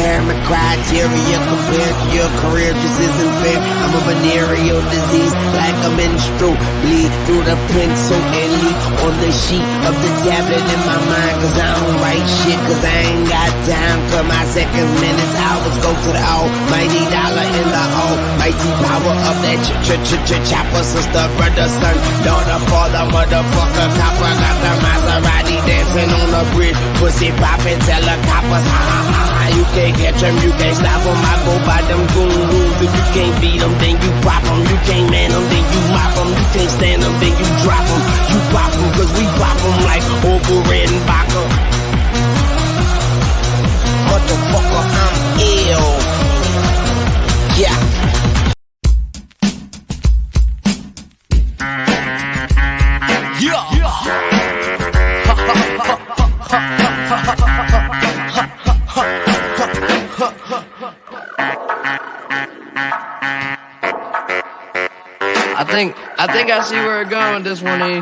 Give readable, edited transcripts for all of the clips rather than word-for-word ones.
impairment criteria compared to your career just isn't fair. I'm a venereal disease, like a menstrual bleed through the pencil and leak on the sheet of the tablet in my mind. Cause I don't write shit, cause I ain't got time for my seconds, minutes, hours. Go to the almighty dollar in the almighty power of that chopper. Sister, brother, son, daughter, father, motherfucker, copper. Got the Maserati dancing on the bridge, pussy popping, tell the coppers, ha ha ha ha. You can't catch them, you can't stop them. I go by them goon rules. If you can't beat them, then you pop them. You can't man them, then you mop them. You can't stand them, then you drop them. You pop them, cause we pop them like Orville Redenbacher. Motherfucker, I'm ill. Yeah. I think I see where it's going with this one, E.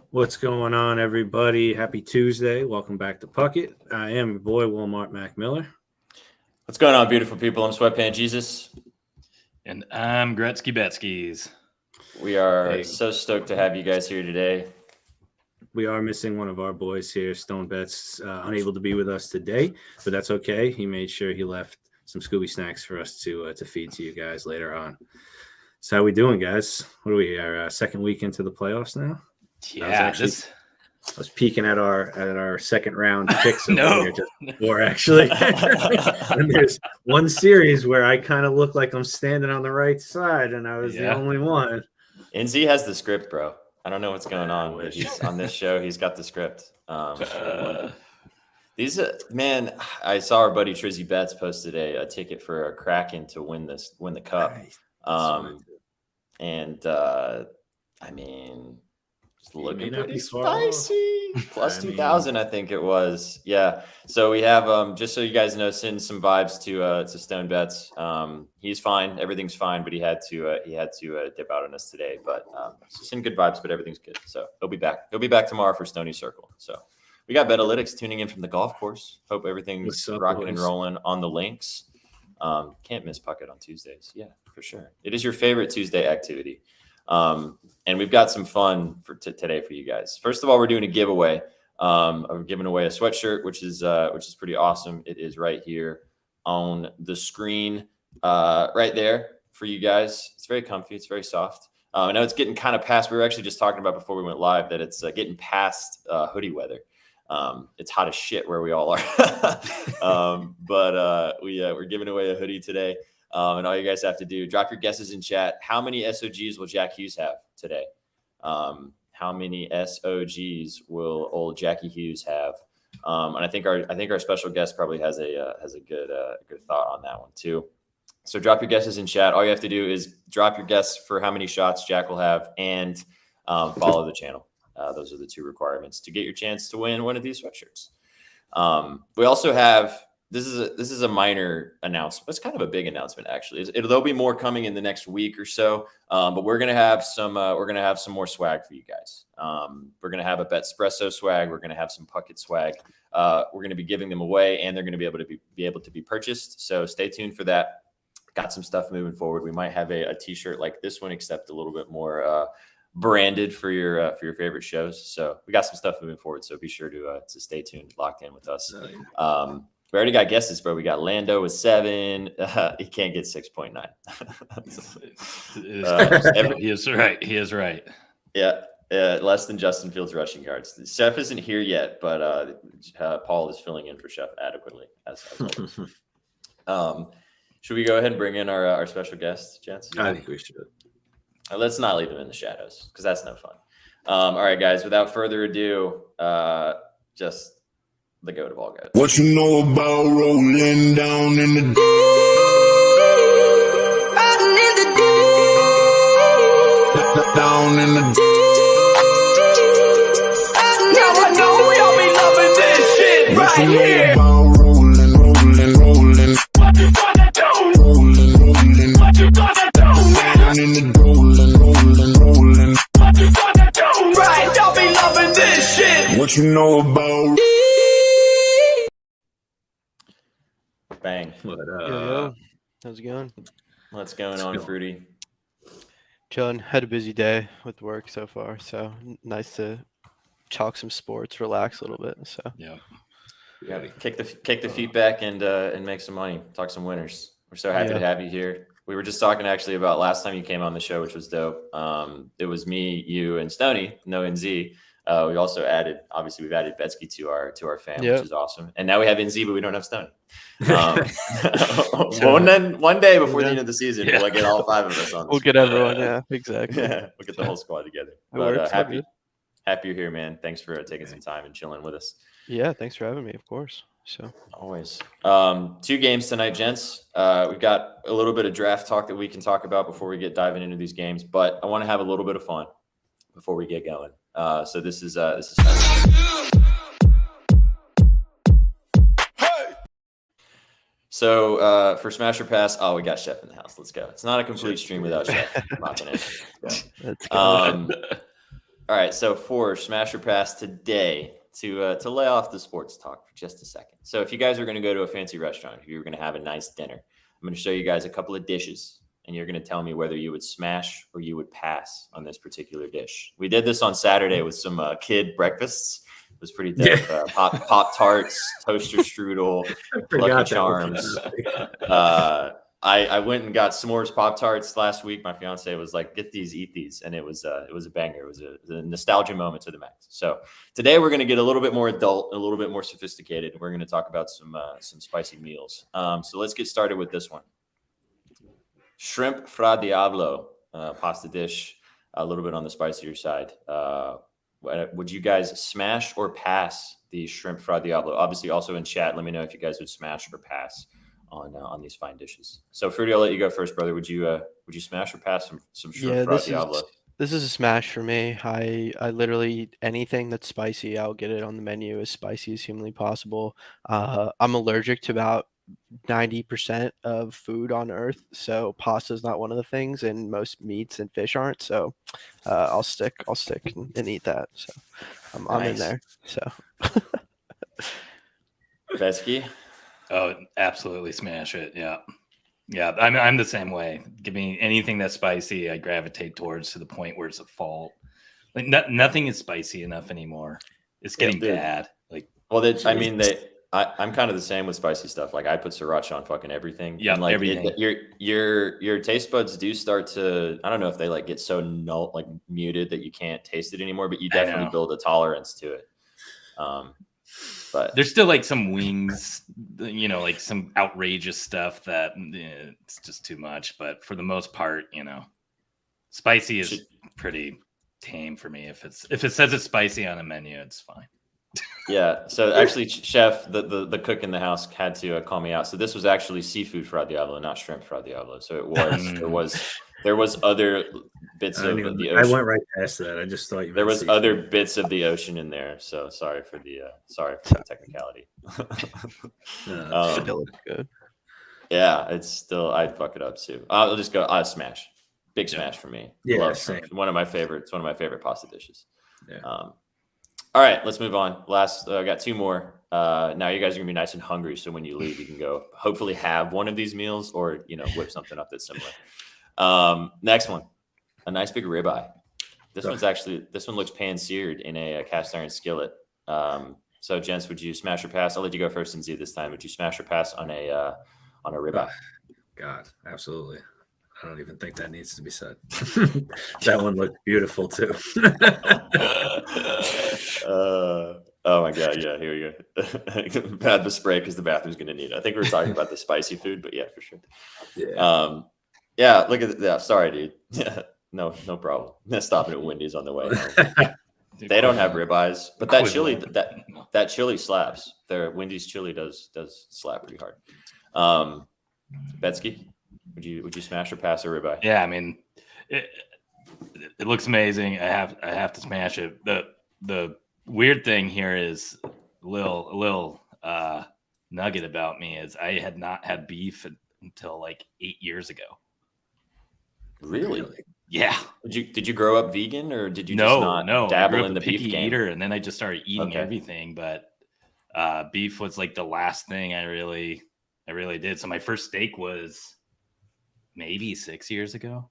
What's going on, everybody? Happy Tuesday. Welcome back to Puckett. I am your boy, Walmart Mac Miller. What's going on, beautiful people? I'm Sweatpant Jesus. And I'm Betzky. We are so stoked to have you guys here today. We are missing one of our boys here, Stone Betts, unable to be with us today, but that's okay. He made sure he left some Scooby snacks for us to feed to you guys later on. So how we doing, guys? What are we, our second week into the playoffs now? Yeah, I was peeking at our second round picks No. just before, actually. And there's one series where I kind of look like I'm standing on the right side, and I was the only one. NZ has the script, bro. I don't know what's going on, but he's on this show. He's got the script. Man, I saw our buddy Trizzy Betts posted a ticket for a Kraken to win the cup. I mean, it's looking pretty spicy. Plus 2,000, I think it was. Yeah. So we have just so you guys know, send some vibes to Stone Betts. He's fine, everything's fine, but he had to dip out on us today. But send good vibes, but everything's good. So he'll be back. He'll be back tomorrow for Stoney Circle. So. We got Betalytics tuning in from the golf course. Hope everything's rocking and rolling on the links. Can't miss Puckett on Tuesdays. Yeah, for sure. It is your favorite Tuesday activity. And we've got some fun for today for you guys. First of all, we're doing a giveaway. We're giving away a sweatshirt, which is pretty awesome. It is right here on the screen, right there for you guys. It's very comfy. It's very soft. I know it's getting kind of past. We were actually just talking about before we went live that it's getting past hoodie weather. It's hot as shit where we all are. But we're giving away a hoodie today. And all you guys have to do, drop your guesses in chat. How many SOGs will Jack Hughes have today? How many SOGs will old Jackie Hughes have? And I think our special guest probably has a good thought on that one too. So drop your guesses in chat. All you have to do is drop your guess for how many shots Jack will have and follow the channel. Those are the two requirements to get your chance to win one of these sweatshirts. We also have this is a minor announcement. It's kind of a big announcement, actually. There'll be more coming in the next week or so. But we're gonna have some more swag for you guys. We're gonna have a Betspresso swag. We're gonna have some Puckett swag. We're gonna be giving them away, and they're gonna be able to be purchased. So stay tuned for that. Got some stuff moving forward. We might have a T-shirt like this one, except a little bit more branded for your favorite shows. So we got some stuff moving forward. So be sure to stay tuned, locked in with us. We already got guesses, bro. We got Lando with 7. He can't get 6.9. He is right. He is right. Yeah. Less than Justin Fields rushing yards. Chef isn't here yet, but Paul is filling in for Chef adequately. As always. Should we go ahead and bring in our special guest, gents? I think we should. Let's not leave him in the shadows because that's no fun. All right, guys, without further ado, just the goat of all goats. What you know about rolling down in the deep? Down in the Now I know we all be loving this shit What right you know here. about rolling? What you gonna do? Rolling. What you gonna do now? Down in the rolling. What you gonna do? Right, y'all be loving this shit. What you know about Lang. What Yo, how's it going? What's going on, Freudy? Chilling. Had a busy day with work so far, so nice to talk some sports, relax a little bit. So Yeah. Kick the feet back and make some money. Talk some winners. We're so happy to have you here. We were just talking actually about last time you came on the show, which was dope. It was me, you, and Stoney, no NZ. We also we've added Betzky to our fam, which is awesome. And now we have NZ, but we don't have Stoney. One day before the end of the season, we'll get all 5 of us on. We'll get everyone. Yeah, exactly. We'll get the whole squad together. But happy you're here, man. Thanks for taking some time and chilling with us. Yeah, thanks for having me. Of course. So always 2 games tonight, gents. We've got a little bit of draft talk that we can talk about before we get diving into these games, but I want to have a little bit of fun before we get going. So this is so for Smash or Pass. Oh, we got Chef in the house. Let's go. It's not a complete stream without Chef mopping in. All right. So for Smash or Pass today, to lay off the sports talk for just a second. So if you guys are going to go to a fancy restaurant, if you're going to have a nice dinner, I'm going to show you guys a couple of dishes, and you're going to tell me whether you would smash or you would pass on this particular dish. We did this on Saturday with some kid breakfasts. It was pretty dope. Pop tarts, toaster strudel, Lucky Charms. I went and got s'mores Pop Tarts last week. My fiance was like, "Get these, eat these," and it was a banger. It was a nostalgia moment to the max. So today we're going to get a little bit more adult, a little bit more sophisticated. We're going to talk about some spicy meals. So let's get started with this one: shrimp fra diavolo pasta dish. A little bit on the spicier side. Would you guys smash or pass the shrimp fra diavolo? Obviously, also in chat, let me know if you guys would smash or pass on these fine dishes. So Freudy, I'll let you go first, brother. Would you smash or pass some shrimp fra diavolo? This is a smash for me. I literally eat anything that's spicy. I'll get it on the menu as spicy as humanly possible. I'm allergic to about 90% of food on earth, so pasta is not one of the things, and most meats and fish aren't. So I'll stick and eat that. So I'm in there. So Betzky? Oh, absolutely smash it. Yeah. I'm the same way. Give me anything that's spicy, I gravitate towards to the point where it's a fault. Like nothing is spicy enough anymore. It's getting bad. Like, well, I'm kind of the same with spicy stuff. Like I put sriracha on fucking everything. Yeah, like everything. Your taste buds do start to, I don't know if they like get so muted that you can't taste it anymore, but you definitely build a tolerance to it. But there's still like some wings, like some outrageous stuff that it's just too much. But for the most part, spicy is pretty tame for me. If it says it's spicy on a menu, it's fine. Yeah. So actually, Chef, the cook in the house had to call me out. So this was actually seafood fra diavolo, not shrimp fra diavolo. So it was there was other bits of the ocean. I went right past that. I just thought there was seafood. Other bits of the ocean in there. So sorry for the technicality. Still looks good. Yeah, it's still, I'd fuck it up too. I'll just go smash. Big smash for me. Yeah, one of my favorites. One of my favorite pasta dishes. Yeah. All right, let's move on. I got 2 more. Now you guys are gonna be nice and hungry, so when you leave, you can go hopefully have one of these meals, or whip something up that's similar. Next one, a nice big ribeye. This one looks pan-seared in a cast iron skillet. So gents, would you smash or pass? I'll let you go first and see this time. Would you smash or pass on a ribeye? God, absolutely. I don't even think that needs to be said. That one looked beautiful too. Oh my God. Yeah. Here we go. Bad the spray because the bathroom's going to need it. I think we were talking about the spicy food, but yeah, for sure. Yeah. Yeah. Look at that. Sorry, dude. Yeah. No problem. Stopping at Wendy's on the way home. They don't have ribeyes, but that chili slaps. Their Wendy's chili does slap pretty hard. Betzky, would you smash or pass a ribeye? Yeah, I mean, it looks amazing. I have to smash it. The weird thing here is a little nugget about me is I had not had beef until like 8 years ago. Really? Yeah. Did you grow up vegan, or did you just not dabble in the beef game? Eater, and then I just started eating everything. But beef was like the last thing I really I really did. So my first steak was maybe 6 years ago.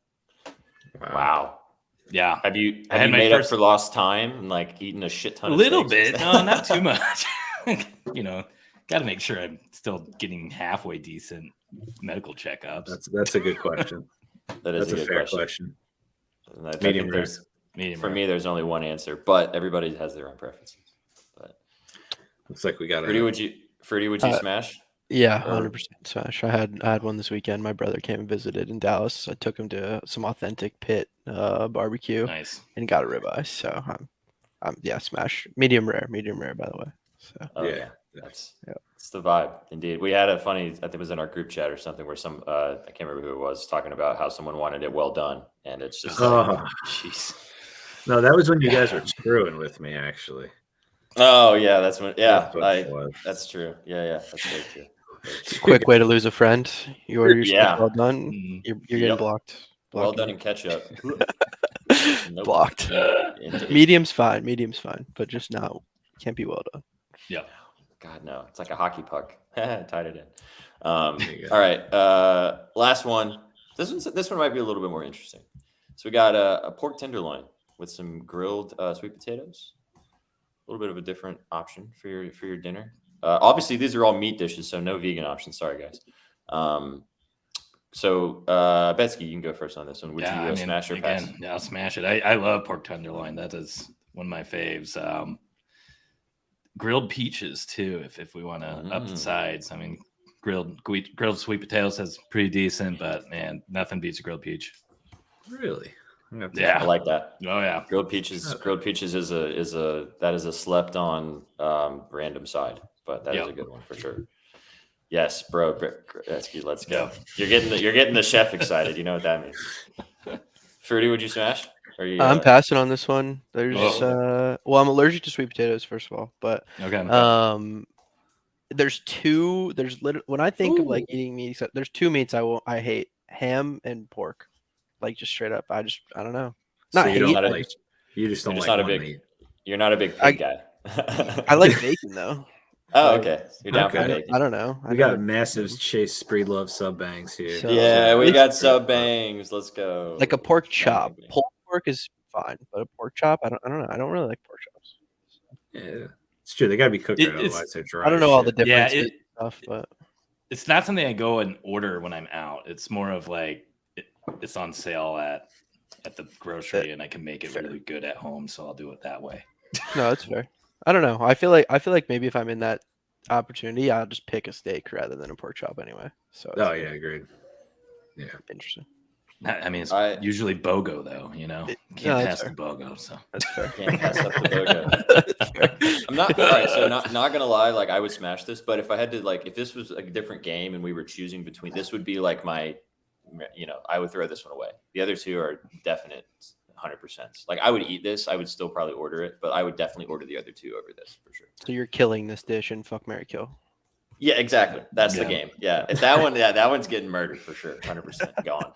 Wow. Yeah. Have you I had my made first- up for lost time and like eaten a shit ton A of little steaks? bit. No, not too much. Got to make sure I'm still getting halfway decent medical checkups. That's a good question. That's a fair question. And I Medium think rare. there's Medium for rare. me, there's only one answer, but everybody has their own preferences. But Looks like we got Fruity, would you smash? Yeah, Or- 100% smash. I had one this weekend. My brother came and visited in Dallas. I took him to some authentic pit barbecue Nice. and got a ribeye. So I'm yeah, smash. Medium rare, by the way. So Oh Yeah. yeah, it's the vibe indeed. We had a funny, I think it was in our group chat or something, where some I can't remember who it was talking about how someone wanted it well done, and it's just like, Oh, Jeez. no, that was when you guys were screwing with me, actually. oh yeah, that's when That's what it was. that's true. Yeah, that's very true. quick way to lose a friend. You order your Yeah. steak well done. Mm. You're getting Yep. blocked. Well Blocking done you. in ketchup. Nope. Blocked. Indeed. Medium's fine, but just not can't be well done. Yeah. God no, it's like a hockey puck. Tied it in. There you go. All right, last one. This one might be a little bit more interesting. So we got a pork tenderloin with some grilled sweet potatoes. A little bit of a different option for your dinner. Obviously, these are all meat dishes, so no vegan options. Sorry, guys. So Betzky, you can go first on this one. Would you smash or pass? Again, yeah, I'll smash it. I love pork tenderloin. That is one of my faves. Grilled peaches too, if we want to up the sides. I mean, grilled sweet potatoes is pretty decent, but man, nothing beats a grilled peach. Really? Yeah. I like that. Oh yeah. Grilled peaches is a slept on random side, but that is a good one for sure. Yes, bro. Betzky, let's go. You're getting the chef excited. You know what that means. Fruity, would you smash? Or you, I'm passing on this one. There's Oh. well, I'm allergic to sweet potatoes first of all, but Okay. there's two. There's when I think of like eating meat, there's two meats I hate: ham and pork. Like just straight up. I don't know. So Not you don't hate. like. You just don't You're like not a one big- meat. You're not a big pig guy. I like bacon though. Oh, okay. You're down Okay. for bacon. I don't know. We got massive Chase Spree Love sub bangs here. So- Yeah, we It's got sub bangs. Let's go. like a pork chop. Bang. Pulled pork is fine, but a pork chop, I don't know. I don't really like pork chops. Yeah, it's true. They got to be cooked right, otherwise they're dry. I don't as know all the shit. differences Yeah, and stuff, but it's not something I go and order when I'm out. It's more of like it's on sale at the grocery, and I can make it really good at home, so I'll do it that way. no, it's fair. I don't know. I feel like maybe if I'm in that opportunity, I'll just pick a steak rather than a pork chop anyway. So Oh yeah, agreed. Yeah, interesting. I mean, it's I- usually BOGO though. You know, can't that's pass the fair. BOGO. So That's fair. Can't pass up the BOGO. I'm not all right. So not gonna lie, like I would smash this, but if I had to, like, if this was a different game and we were choosing between, this would be like my, I would throw this one away. The other two are definite 100%. Like I would eat this, I would still probably order it, but I would definitely order the other two over this for sure. So you're killing this dish and fuck, marry, kill. Yeah, exactly. That's the game. Yeah, if that one, that one's getting murdered for sure. 100% gone.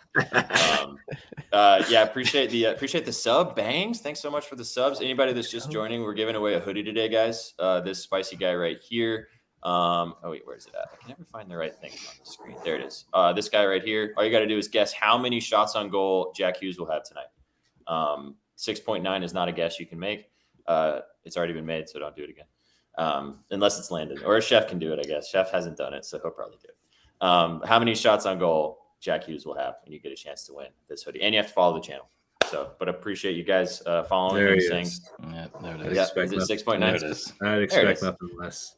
Appreciate the sub bangs. Thanks so much for the subs. Anybody that's just joining, we're giving away a hoodie today, guys. This spicy guy right here. Oh wait, where is it at? I can never find the right thing on the screen. There it is. This guy right here. All you got to do is guess how many shots on goal Jack Hughes will have tonight. 6.9 is not a guess you can make. It's already been made, so don't do it again. Unless it's Landon, or a chef can do it, I guess. Chef hasn't done it, so he'll probably do it. How many shots on goal Jack Hughes will have, and you get a chance to win this hoodie. And you have to follow the channel. So, but appreciate you guys following there and he saying. is. yeah, there it I'd is. Yeah, expect is it nothing- 6.9? There it is. I'd it expect is. nothing less.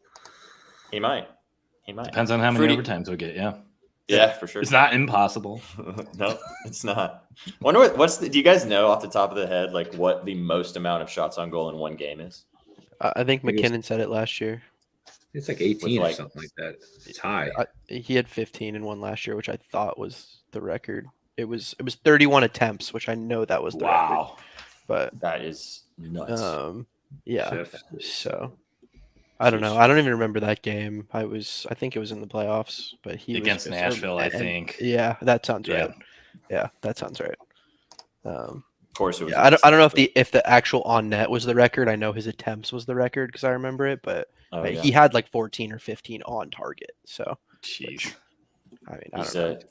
He might. Depends on how many Fruity- overtimes we get. Yeah, Yeah, for sure. it's not impossible. No, it's not. Wonder do you guys know off the top of the head, like what the most amount of shots on goal in one game is? I think I guess- McKinnon said it last year. It's like 18 like- or something like that. It's high. He had 15 in one last year, which I thought was the record. It was 31 attempts, which I know that was the record. Wow. But That is nuts. yeah. Chef. So I don't know. I don't even remember that game. I think it was in the playoffs, but he Against was Nashville, I and- think. Yeah, that sounds Yeah. right. Yeah, that sounds right. Of course, it was. Yeah, I don't know if the actual on net was the record. I know his attempts was the record because I remember it, but Oh, like, yeah. he had like 14 or 15 on target. So Jeez. I mean, I He's don't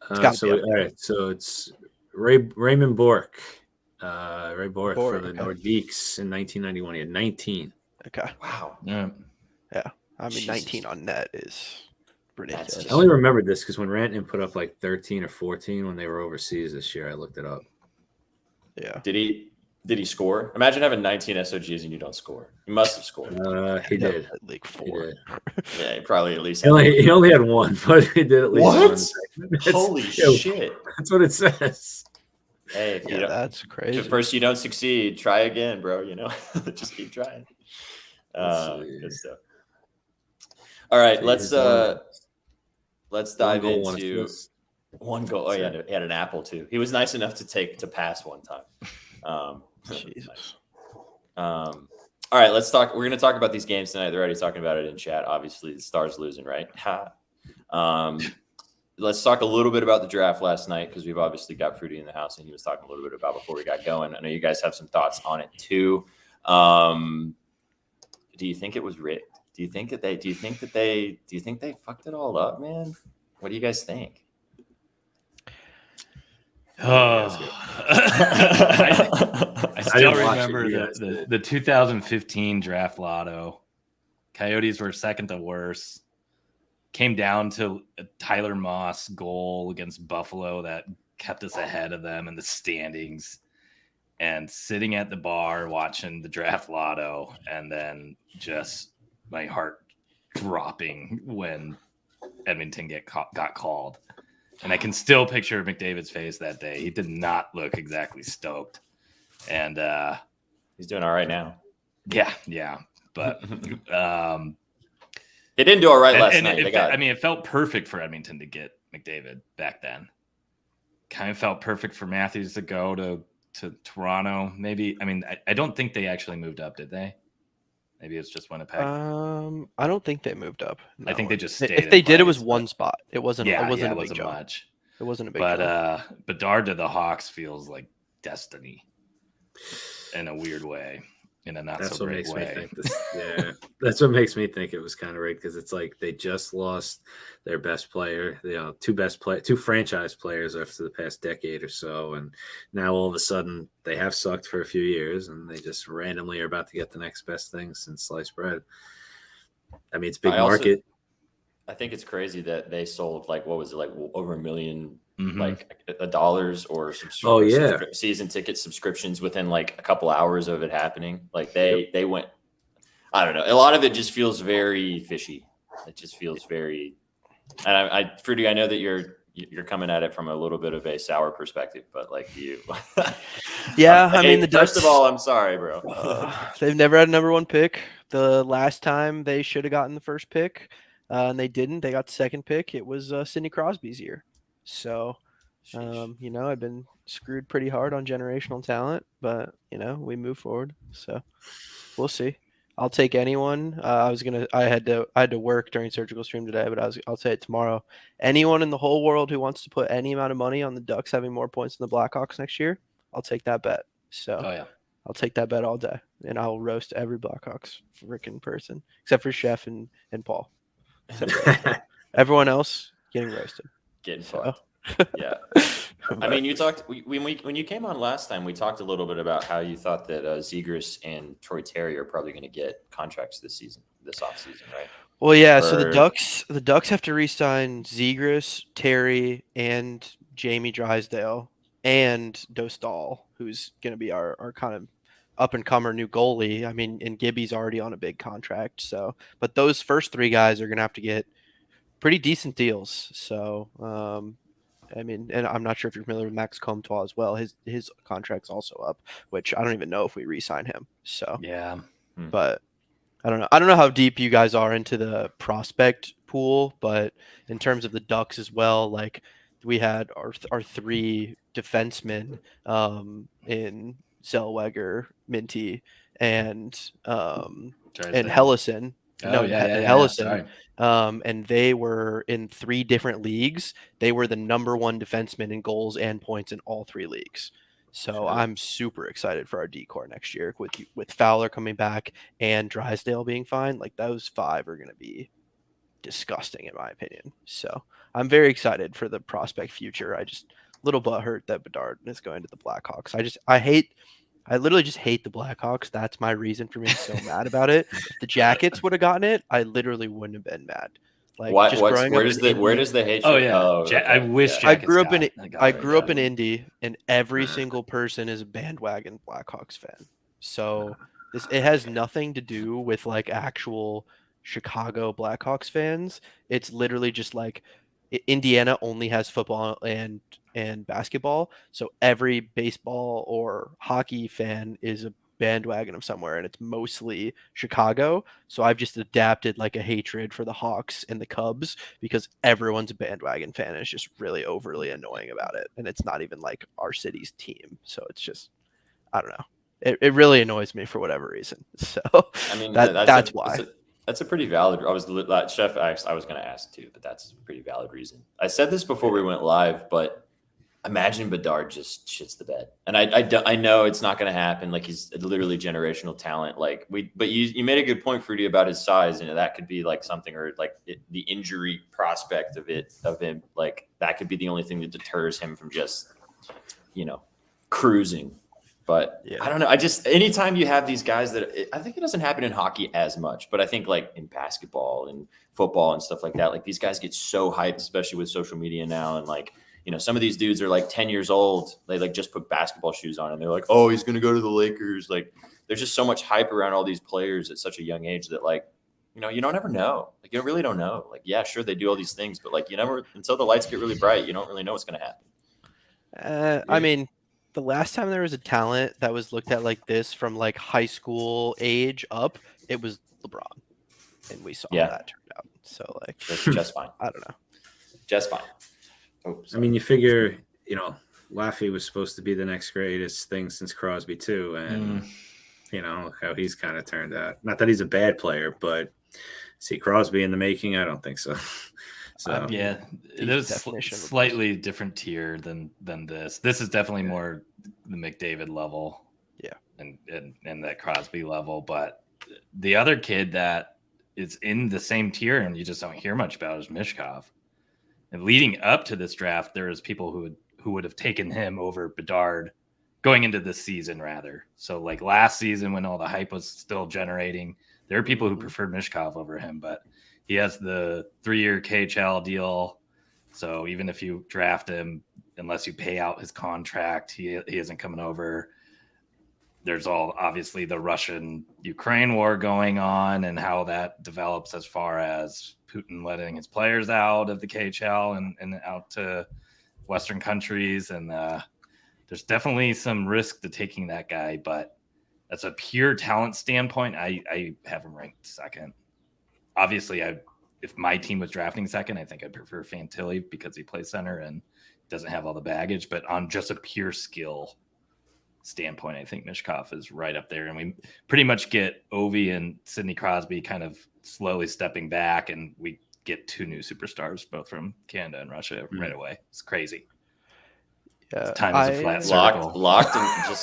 know. All right. So it's Raymond Bork. Ray Bork for the Nordiques in 1991. He had 19. Okay. wow. Yeah. I mean, 19 on net is ridiculous. I only remembered this because when Rantanen put up like 13 or 14 when they were overseas this year, I looked it up. Yeah. Did he score? Imagine having 19 SOGs and you don't score. He must have scored. He did. Like He 4. did. Yeah, he probably at least. He only had one, but he did at least What? one. Holy shit! That's what it says. Hey, if you Yeah, don't, that's crazy. if at first you don't succeed, try again, bro. You know, just keep trying. Good stuff. All right, let's dive into one goal. Oh yeah, he had an apple too. He was nice enough to pass one time. Jesus. All right, let's talk. We're going to talk about these games tonight. They're already talking about it in chat. Obviously, the Stars losing, right? Let's talk a little bit about the draft last night because we've obviously got Freudy in the house, and he was talking a little bit about before we got going. I know you guys have some thoughts on it too. Do you think it was rigged? Do you think they fucked it all up, man? What do you guys think? Oh, I still remember the 2015 draft lotto. Coyotes were second to worst. Came down to a Tyler Moss goal against Buffalo that kept us ahead of them in the standings. And sitting at the bar watching the draft lotto, and then just my heart dropping when Edmonton got called. And I can still picture McDavid's face that day. He did not look exactly stoked. And he's doing all right now. Yeah. But he didn't do all right last night. It felt perfect for Edmonton to get McDavid back then. Kind of felt perfect for Matthews to go to Toronto. Maybe, I don't think they actually moved up, did they? Maybe it's just Winnipeg. I don't think they moved up. No. I think they just stayed. If they did, it was one spot. It wasn't. Yeah, it wasn't it a big wasn't jump. much. It wasn't a big jump. But Bedard to the Hawks feels like destiny in a weird way, in a not so great way. That's what makes me think it was kind of rigged because it's like they just lost their best player, two franchise players after the past decade or so, and now all of a sudden they have sucked for a few years and they just randomly are about to get the next best thing since sliced bread. I mean, it's a big market. I think it's crazy that they sold what was it, over $1 million dollars or season ticket subscriptions within a couple hours of it happening. They went. I don't know. A lot of it just feels very fishy. It just feels very. And Freudy, I know that you're coming at it from a little bit of a sour perspective, but you. Yeah, I mean the Ducks. First of all, I'm sorry, bro. They've never had a number one pick. The last time they should have gotten the first pick, and they didn't. They got the second pick. It was Sidney Crosby's year. So, I've been screwed pretty hard on generational talent, but we move forward. So we'll see. I'll take anyone. I had to work during surgical stream today, but I'll say it tomorrow. Anyone in the whole world who wants to put any amount of money on the Ducks having more points than the Blackhawks next year, I'll take that bet. So I'll take that bet all day, and I'll roast every Blackhawks freaking person except for Chef and Paul. Everyone else getting roasted. Getting fucked. Yeah. I mean, you talked when you came on last time. We talked a little bit about how you thought that Zegras and Troy Terry are probably going to get contracts this offseason, right? Well, yeah. So the Ducks have to re-sign Zegras, Terry, and Jamie Drysdale and Dostal, who's going to be our kind of up and comer new goalie. I mean, and Gibby's already on a big contract. So, but those first three guys are going to have to get pretty decent deals. So, and I'm not sure if you're familiar with Max Comtois as well. His contract's also up, which I don't even know if we re-sign him. So yeah, but I don't know. I don't know how deep you guys are into the prospect pool, but in terms of the Ducks as well, we had our three defensemen in Zellweger, Minty, and Hellison. Hellison. And they were in 3 different leagues. They were the number 1 defenseman in goals and points in all 3 leagues. So I'm super excited for our D-core next year with Fowler coming back and Drysdale being fine. Those 5 are going to be disgusting in my opinion. So I'm very excited for the prospect future. I just little butthurt that Bedard is going to the Blackhawks. I literally just hate the Blackhawks. That's my reason for being so mad about it. If the Jackets would have gotten it, I literally wouldn't have been mad. Like just growing up where does the hatred? Oh yeah, okay. I wish I Jackets grew up in got I it. grew up in Indy, and every single person is a bandwagon Blackhawks fan. So it has nothing to do with like actual Chicago Blackhawks fans. It's literally just like Indiana only has football and basketball, so every baseball or hockey fan is a bandwagon of somewhere, and it's mostly Chicago. So I've just adapted like a hatred for the Hawks and the Cubs because everyone's a bandwagon fan and it's just really overly annoying about it, and it's not even like our city's team. So it's just, I don't know. It really annoys me for whatever reason. So I mean, that's why. That's a pretty valid. Chef. I was going to ask too, but that's a pretty valid reason. I said this before we went live, but imagine Bedard just shits the bed, and I know it's not going to happen. Like he's literally generational talent. But you made a good point, Freudy, about his size. That could be like something, or like the injury prospect of him. Like that could be the only thing that deters him from just, cruising. But yeah. I don't know. Anytime you have these guys I think it doesn't happen in hockey as much, but I think like in basketball and football and stuff like that, like these guys get so hyped, especially with social media now. And like, some of these dudes are like 10 years old. They like just put basketball shoes on and they're like, oh, he's going to go to the Lakers. Like there's just so much hype around all these players at such a young age that like, you don't ever know. Like you really don't know. Like, yeah, sure. They do all these things, but like, you never, until the lights get really bright, you don't really know what's going to happen. I mean, the last time there was a talent that was looked at like this from like high school age up, it was LeBron, and we saw how that turned out. So like, just fine. I don't know, just fine. I mean, you figure, Laffy was supposed to be the next greatest thing since Crosby too, and how he's kind of turned out. Not that he's a bad player, but see Crosby in the making, I don't think so. So yeah, it is slightly different tier than this. This is definitely more the McDavid level, and that Crosby level. But the other kid that is in the same tier and you just don't hear much about is Mishkov. And leading up to this draft, there was people who would have taken him over Bedard going into this season rather. So like last season when all the hype was still generating, there are people who preferred Mishkov over him, but he has the 3-year KHL deal. So even if you draft him, unless you pay out his contract, he isn't coming over. There's obviously the Russian-Ukraine war going on and how that develops as far as Putin letting his players out of the KHL and out to Western countries. And there's definitely some risk to taking that guy. But as a pure talent standpoint, I have him ranked second. Obviously, if my team was drafting second, I think I'd prefer Fantilli because he plays center and doesn't have all the baggage. But on just a pure skill standpoint, I think Mishkov is right up there. And we pretty much get Ovi and Sidney Crosby kind of slowly stepping back, and we get 2 new superstars, both from Canada and Russia, right away. It's crazy. Yeah, time is a flat circle. Locked and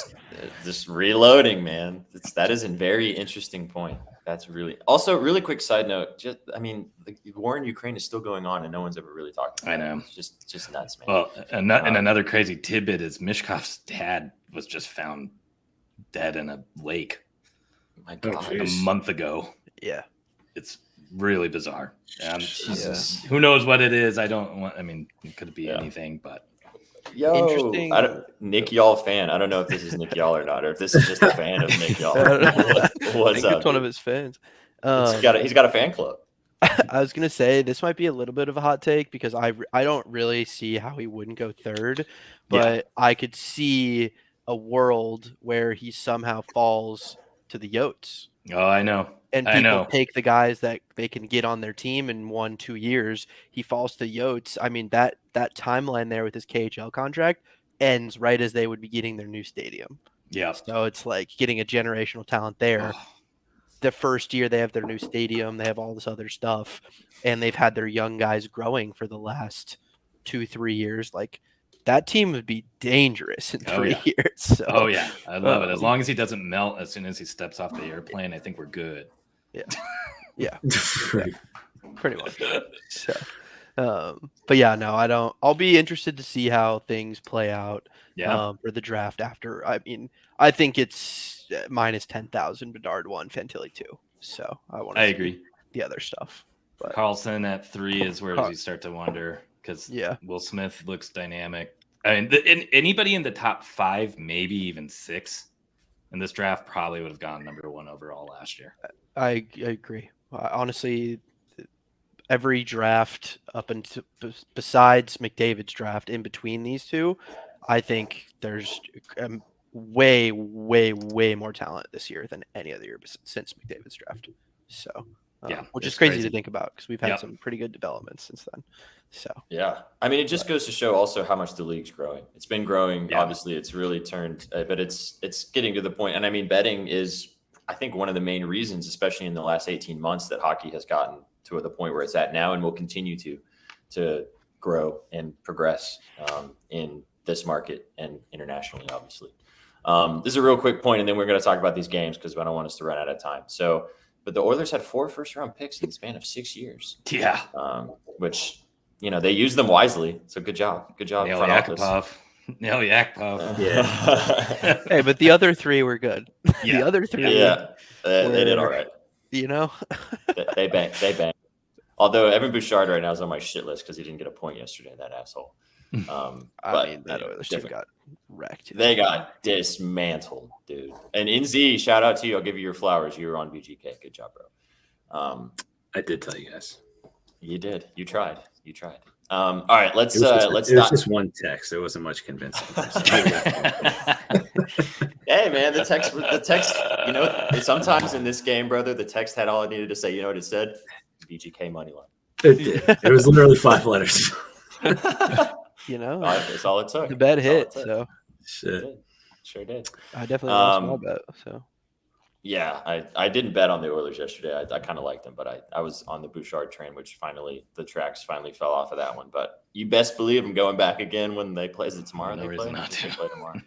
just reloading, man. That is a very interesting point. That's also really quick side note. The war in Ukraine is still going on and no one's ever really talking about it. I know. It's just nuts, man. Well, and another crazy tidbit is Mishkov's dad was just found dead in a lake. My God. A month ago. Yeah. It's really bizarre. Who knows what it is? It could be anything, but interesting. Nick Y'all fan. I don't know if this is Nick Y'all or not, or if this is just a fan of Nick Y'all. What's up? It's one of his fans. He's got a fan club. I was gonna say this might be a little bit of a hot take because I don't really see how he wouldn't go third, but I could see a world where he somehow falls to the Yotes. Oh, I know. And people take the guys that they can get on their team in 1-2 years. He falls to Yotes. I mean, that timeline there with his KHL contract ends right as they would be getting their new stadium. Yeah. So it's like getting a generational talent there. Oh. The first year they have their new stadium, they have all this other stuff, and they've had their young guys growing for the last 2-3 years. Like that team would be dangerous in 3 years. So, I love it. As long as he doesn't melt as soon as he steps off the airplane, I think we're good. Yeah. Yeah. pretty much. So, but yeah, no, I don't. I'll be interested to see how things play out. Yeah. For the draft after. I mean, I think it's minus 10,000 Bedard 1, Fantilli 2. So I agree. The other stuff. But Carlson at 3 is where you start to wonder because Will Smith looks dynamic. I mean, anybody in the top 5, maybe even 6 in this draft probably would have gone number 1 overall last year. I agree. Honestly, every draft up until besides McDavid's draft in between these two, I think there's way more talent this year than any other year since McDavid's draft. So which is crazy to think about because we've had some pretty good developments since then. So yeah, I mean, it just goes to show also how much the league's growing. It's been growing. Yeah. Obviously, it's really turned, but it's getting to the point. And I mean, betting is, I think, one of the main reasons, especially in the last 18 months, that hockey has gotten to the point where it's at now, and will continue to grow and progress in this market and internationally, obviously. This is a real quick point, and then we're going to talk about these games because I don't want us to run out of time. So, but the Oilers had 4 first-round picks in the span of 6 years. Yeah. Which, they used them wisely. So good job. Good job, front office. Nail Yakupov. Yeah. Hey, but the other 3 were good. Yeah. The other 3 they did all right. They banged. Although Evan Bouchard right now is on my shit list because he didn't get a point yesterday, that asshole. I mean, that Oilers team got wrecked. They got dismantled, dude. And NZ, shout out to you. I'll give you your flowers. You were on VGK. Good job, bro. I did tell you guys. You did. You tried. All right, let's it was just one text. There wasn't much convincing. Hey man, the text, sometimes in this game, brother, the text had all it needed to say. You know what it said? VGK money line. It did. It was literally 5 letters. That's all it took. The bet hit, so shit. Sure did. I definitely lost my bet, so. Yeah, I didn't bet on the Oilers yesterday. I kind of liked them, but I was on the Bouchard train, which the tracks finally fell off of that one. But you best believe I'm going back again when they play. Is it tomorrow? No reason not to. They play tomorrow.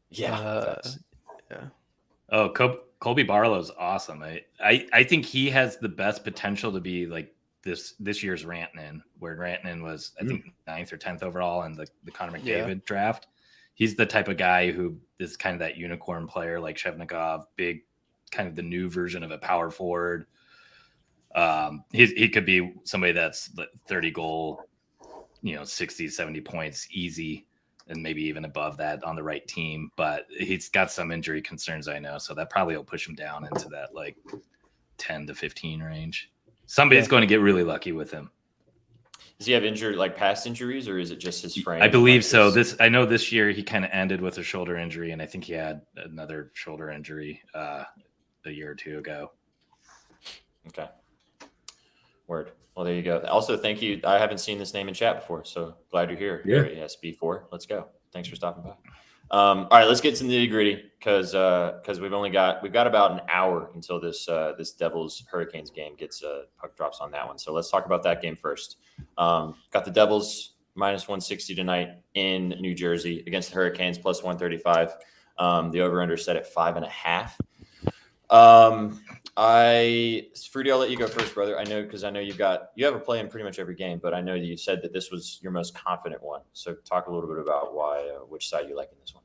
Yeah. Yeah. Oh, Colby Barlow's awesome. I think he has the best potential to be like this year's Rantanen, where Rantanen was, I think, 9th or 10th overall in the Connor McDavid draft. He's the type of guy who is kind of that unicorn player like Shevnikov, big, kind of the new version of a power forward. He could be somebody that's 30 goal, 60, 70 points easy, and maybe even above that on the right team. But he's got some injury concerns, I know. So that probably will push him down into that like 10 to 15 range. Somebody's going to get really lucky with him. Does he have past injuries, or is it just his frame? I believe so. I know this year he kind of ended with a shoulder injury, and I think he had another shoulder injury a year or 2 ago. Okay. Word. Well, there you go. Also, thank you. I haven't seen this name in chat before, so glad you're here. Yeah. SB4. Let's go. Thanks for stopping by. All right, let's get to the nitty gritty because we've got about an hour until this Devils Hurricanes game gets puck drops on that one. So let's talk about that game first. Got the Devils minus 160 tonight in New Jersey against the Hurricanes plus 135. The over/under set at 5.5. Freudy, I'll let you go first, brother. I know because you have a play in pretty much every game, but I know that you said that this was your most confident one. So talk a little bit about why, which side you like in this one.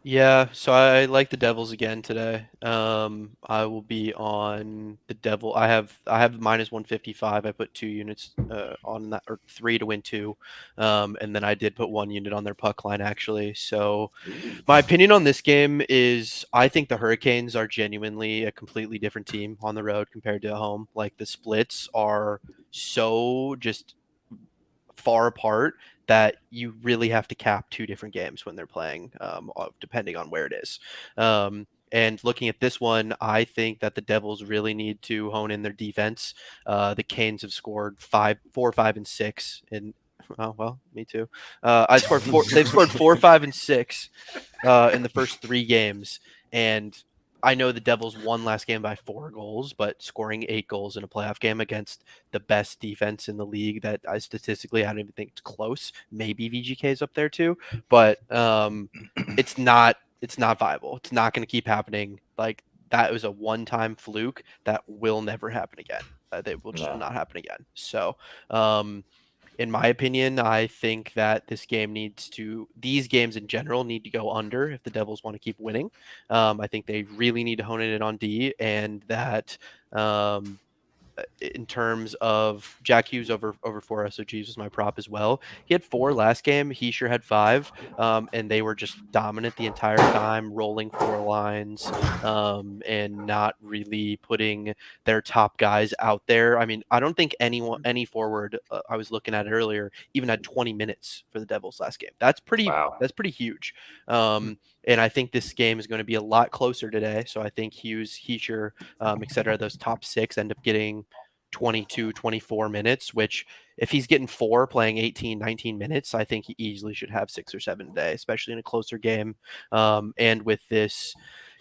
Yeah, so I like the Devils again today. I will be on the Devil. I have minus 155. I put 2 units on that, or 3 to win 2, and then I did put 1 unit on their puck line actually. So my opinion on this game is I think the Hurricanes are genuinely a completely different team on the road compared to home. Like the splits are so just far apart that you really have to cap 2 different games when they're playing, depending on where it is. And looking at this one, I think that the Devils really need to hone in their defense. The Canes have scored 4, 5, and 6 in. Oh well, me too. They've scored 4, 5, and 6 in the first 3 games, and I know the Devils won last game by 4 goals, but scoring 8 goals in a playoff game against the best defense in the league that I don't even think it's close. Maybe VGK is up there too, but it's not viable. It's not going to keep happening. Like that was a one-time fluke that will never happen again. They will just No. not happen again. So, in my opinion, I think that these games in general need to go under if the Devils want to keep winning. I think they really need to hone it in on D, and that in terms of Jack Hughes over 4 SOGs was my prop as well. He had 4 last game. He sure had 5, and they were just dominant the entire time, rolling 4 lines, and not really putting their top guys out there. I mean, I don't think any forward I was looking at it earlier even had 20 minutes for the Devils last game. That's pretty Wow. huge. And I think this game is going to be a lot closer today. So I think Hughes, Heischer, et cetera, those top 6 end up getting 22, 24 minutes, which if he's getting 4 playing 18, 19 minutes, I think he easily should have 6 or 7 today, especially in a closer game. And with this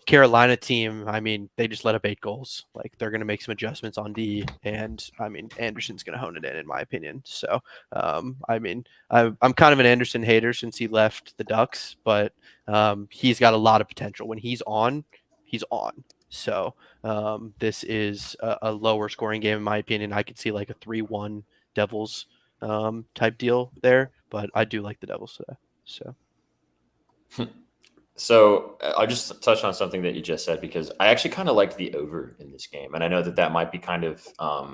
Carolina team, I mean, they just let up 8 goals. Like, they're going to make some adjustments on D, and I mean, Anderson's going to hone it in my opinion. So, I mean, I'm kind of an Anderson hater since he left the Ducks, but he's got a lot of potential. When he's on, he's on. So this is a lower scoring game in my opinion. I could see like a 3-1 Devils type deal there, but I do like the Devils today. So I'll just touch on something that you just said, because I actually kind of liked the over in this game. And I know that might be kind of, I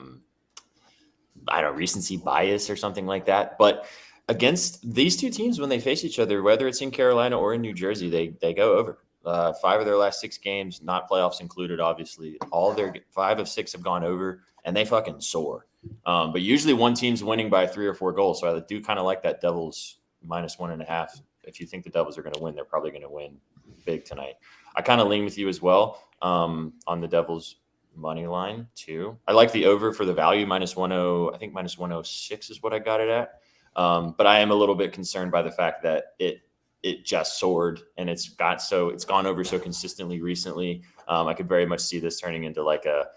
don't know, recency bias or something like that. But against these two teams, when they face each other, whether it's in Carolina or in New Jersey, they go over. 5 of their last 6 games, not playoffs included, obviously. All their 5 of 6 have gone over, and they fucking soar. But usually one team's winning by 3 or 4 goals. So I do kind of like that Devils -1.5. If you think the Devils are going to win, they're probably going to win big tonight. I kind of lean with you as well on the Devils money line too. I like the over for the value -10. I think -106 is what I got it at. But I am a little bit concerned by the fact that it just soared, and it's gone over so consistently recently. I could very much see this turning into like a,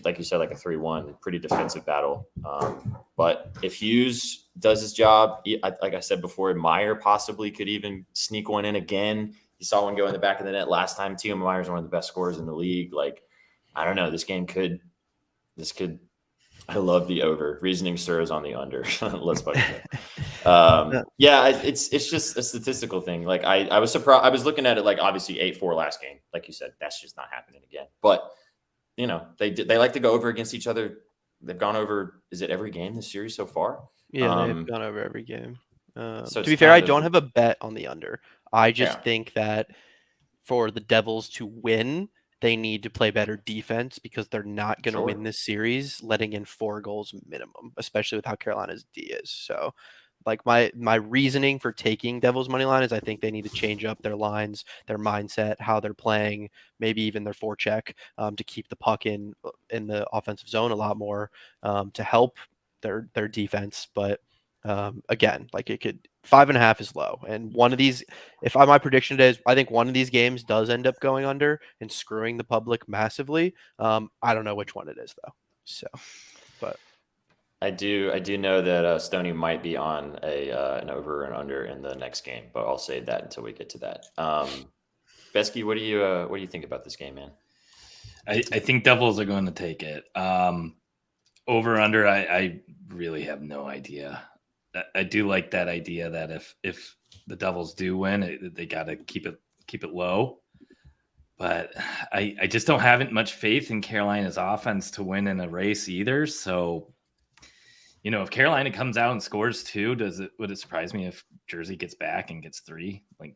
like you said, like a 3-1 pretty defensive battle. But if Hughes does his job, like I said before, Meyer possibly could even sneak one in again. You saw one go in the back of the net last time too. Meyer's one of the best scorers in the league. Like, I don't know, this could, I love the over. Reasoning stirs on the under. Let's fucking go. Yeah, it's just a statistical thing. Like I was surprised. I was looking at it like obviously 8-4 last game. Like you said, that's just not happening again. But they like to go over against each other. They've gone over. Is it every game this series so far? Yeah, they've gone over every game. So to be fair, I don't have a bet on the under. I just think that for the Devils to win, they need to play better defense, because they're not going to win this series letting in 4 goals minimum, especially with how Carolina's D is. So, like, my reasoning for taking Devils money line is I think they need to change up their lines, their mindset, how they're playing, maybe even their forecheck, to keep the puck in the offensive zone a lot more, to help their defense. But again, like, 5.5 is low, and one of these, my prediction today is I think one of these games does end up going under and screwing the public massively. I don't know which one it is though. So, but I do know that Stoney might be on an over and under in the next game, but I'll save that until we get to that. Betzky, what do you think about this game, man? I think Devils are going to take it. Over under, I really have no idea. I do like that idea that if the Devils do win, they got to keep it low. But I just don't have much faith in Carolina's offense to win in a race either. So, if Carolina comes out and scores 2, would it surprise me if Jersey gets back and gets 3? Like,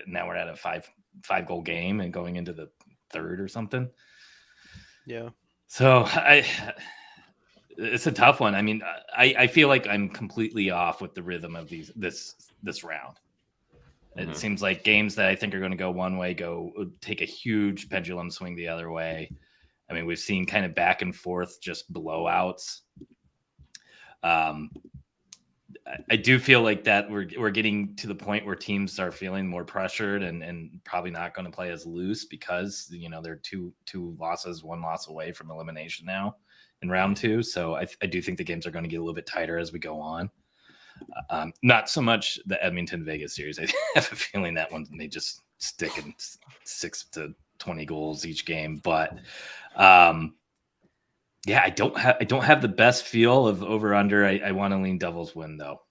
now we're at a 5 goal game and going into the 3rd or something. Yeah. So it's a tough one. I mean, I feel like I'm completely off with the rhythm of this round. It seems like games that I think are going to go one way take a huge pendulum swing the other way. I mean, we've seen kind of back and forth, just blowouts. I do feel like that we're getting to the point where teams are feeling more pressured and probably not going to play as loose, because they're two losses, 1 loss away from elimination now in round 2. So I do think the games are going to get a little bit tighter as we go on. Not so much the Edmonton-Vegas series. I have a feeling that one may just stick in 6 to 20 goals each game. But Yeah, I don't have the best feel of over under. I want to lean Devils win though.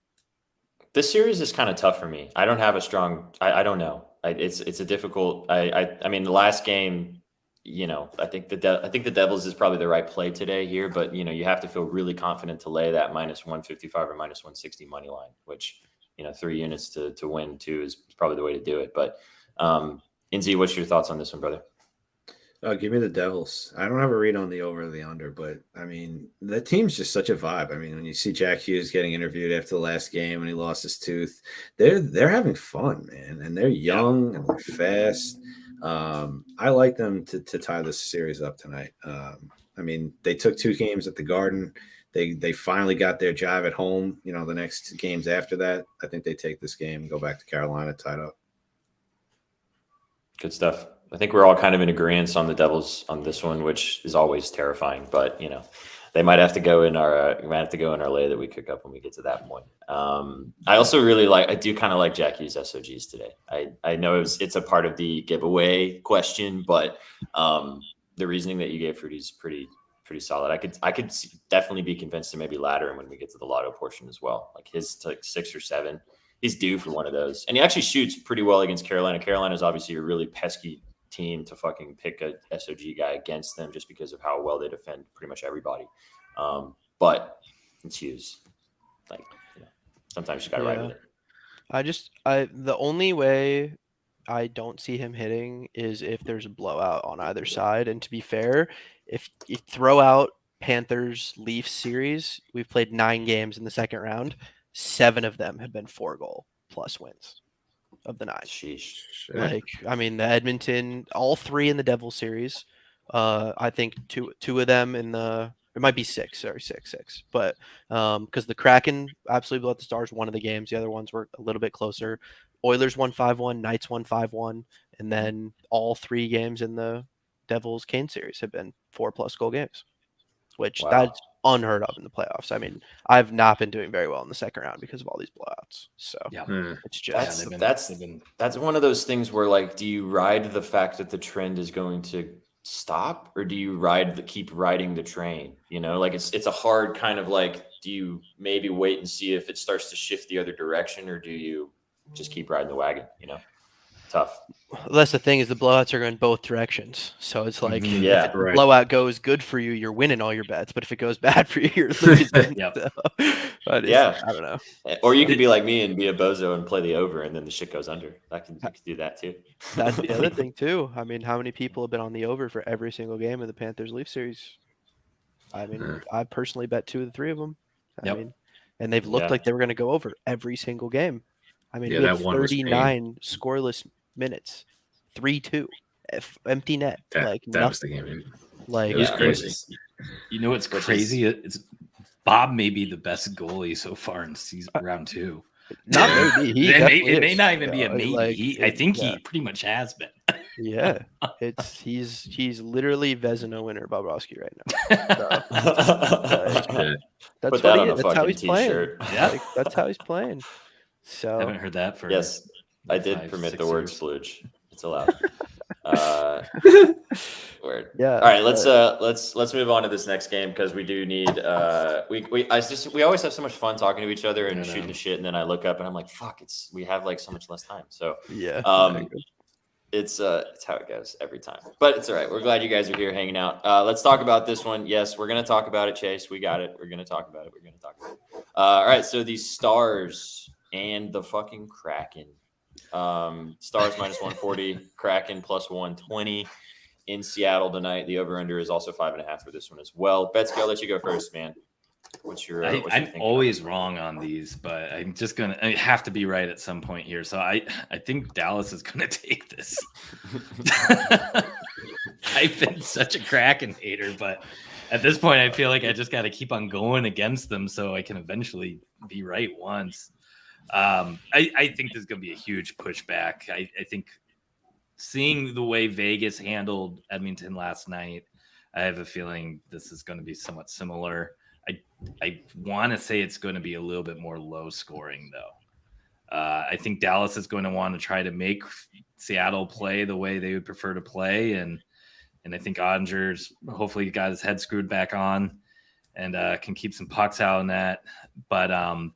This series is kind of tough for me. I don't have a strong. I don't know. It's a difficult. I mean, the last game, I think the Devils is probably the right play today here, but you have to feel really confident to lay that minus 155 or minus 160 money line, which 3 units to win too is probably the way to do it. But Inzi, what's your thoughts on this one, brother? Oh, give me the Devils. I don't have a read on the over or the under, but I mean, the team's just such a vibe. I mean, when you see Jack Hughes getting interviewed after the last game and he lost his tooth, they're having fun, man, and they're young and they're fast. I like them to tie this series up tonight. I mean, they took 2 games at the Garden. They finally got their jive at home. The next games after that, I think they take this game and go back to Carolina tied up. Good stuff. I think we're all kind of in agreement on the Devils on this one, which is always terrifying. But they might have to go in our lay that we cook up when we get to that point. I also really I do kind of like Jack Hughes SOGs today. I know it's a part of the giveaway question, but the reasoning that you gave Freudy is pretty solid. I could definitely be convinced to maybe ladder him when we get to the lotto portion as well. Like his 6 or 7, he's due for one of those, and he actually shoots pretty well against Carolina. Carolina is obviously a really pesky team to fucking pick a SOG guy against them just because of how well they defend pretty much everybody. But it's Hughes. Sometimes you got to ride with it. The only way I don't see him hitting is if there's a blowout on either side. And to be fair, if you throw out Panthers Leafs series, we've played 9 games in the second round. 7 of them have been 4-goal plus wins of the 9. Sheesh. I mean, the Edmonton, all 3 in the Devil series. I think two of them it might be 6. But because the Kraken absolutely blew out the Stars one of the games, the other ones were a little bit closer. Oilers won 5-1, Knights won 5-1, and then all 3 games in the Devils Kane series have been 4+ goal games, which that's unheard of in the playoffs. I mean, I've not been doing very well in the second round because of all these blowouts. So it's just that's one of those things where do you ride the fact that the trend is going to stop, or do you keep riding the train? It's a hard kind of do you maybe wait and see if it starts to shift the other direction, or do you just keep riding the wagon? Tough. That's the thing, is the blowouts are going both directions. So it's if the blowout goes good for you, you're winning all your bets. But if it goes bad for you, you're losing. I don't know. Or you could be like me and be a bozo and play the over, and then the shit goes under. I can do that too. That's the other thing too. I mean, how many people have been on the over for every single game of the Panthers Leaf series? I mean, I personally bet 2 of the 3 of them. I mean, and they've looked like they were going to go over every single game. I mean, we had 39 scoreless minutes, 3-2, empty net. That was the game. It was crazy. What's crazy? It's Bob may be the best goalie so far in season round 2. Not maybe. It may not even be a maybe. I think he pretty much has been. Yeah, he's literally Vezina winner Bobrovsky right now. That's how he's playing. Yeah, that's how he's playing. So I haven't heard that for I did permit the word splooge. It's allowed. Word. Yeah. All right, let's move on to this next game, because we do need we always have so much fun talking to each other and shooting the shit, and then I look up and I'm like, fuck, we have so much less time. So it's how it goes every time. But it's all right. We're glad you guys are here hanging out. Let's talk about this one. Yes, we're gonna talk about it, Chase. We got it. We're gonna talk about it. All right, so the Stars and the fucking Kraken. Stars minus 140, Kraken plus 120 in Seattle tonight. The over-under is also 5.5 for this one as well. Betzky, I'll let you go first, man. I'm always wrong on these, but I have to be right at some point here. So I think Dallas is gonna take this. I've been such a Kraken hater, but at this point I feel like I just got to keep on going against them so I can eventually be right once. I think there's going to be a huge pushback. I think seeing the way Vegas handled Edmonton last night, I have a feeling this is going to be somewhat similar. I want to say it's going to be a little bit more low scoring, though. I think Dallas is going to want to try to make Seattle play the way they would prefer to play. And And I think Ottinger's hopefully got his head screwed back on and can keep some pucks out in that. But I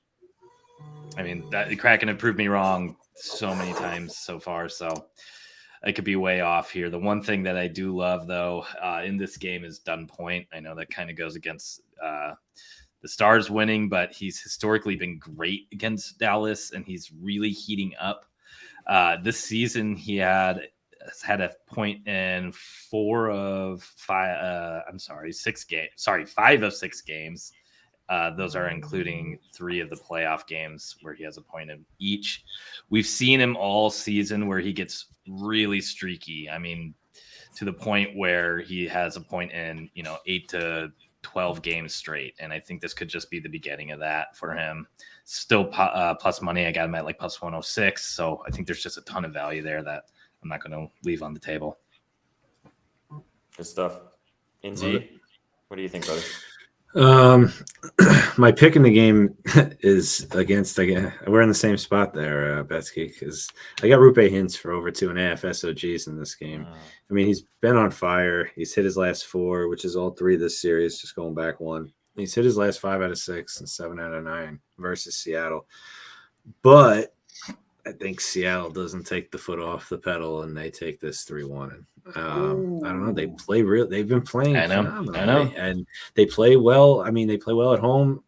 mean, the Kraken have proved me wrong so many times so far. So I could be way off here. The one thing that I do love, though, in this game is Dunn Point. I know that kind of goes against the Stars winning, but he's historically been great against Dallas, and he's really heating up. This season, he has had a point in 5 of 6 games. Those are including 3 of the playoff games where he has a point in each. We've seen him all season where he gets really streaky. I mean, to the point where he has a point in, 8 to 12 games straight. And I think this could just be the beginning of that for him. Still plus money. I got him at like plus 106. So I think there's just a ton of value there that I'm not going to leave on the table. Good stuff. NZ, what do you think, brother? My pick in the game is against, we're in the same spot there, Betzky, because I got Rupe Hintz for over 2.5 SOGs in this game. I mean, he's been on fire. He's hit his last 4, which is all 3 this series, just going back 1. He's hit his last 5 out of 6 and 7 out of 9 versus Seattle. But I think Seattle doesn't take the foot off the pedal and they take this 3-1. I don't know. They play real. They've been playing. I know. And they play well. I mean, they play well at home.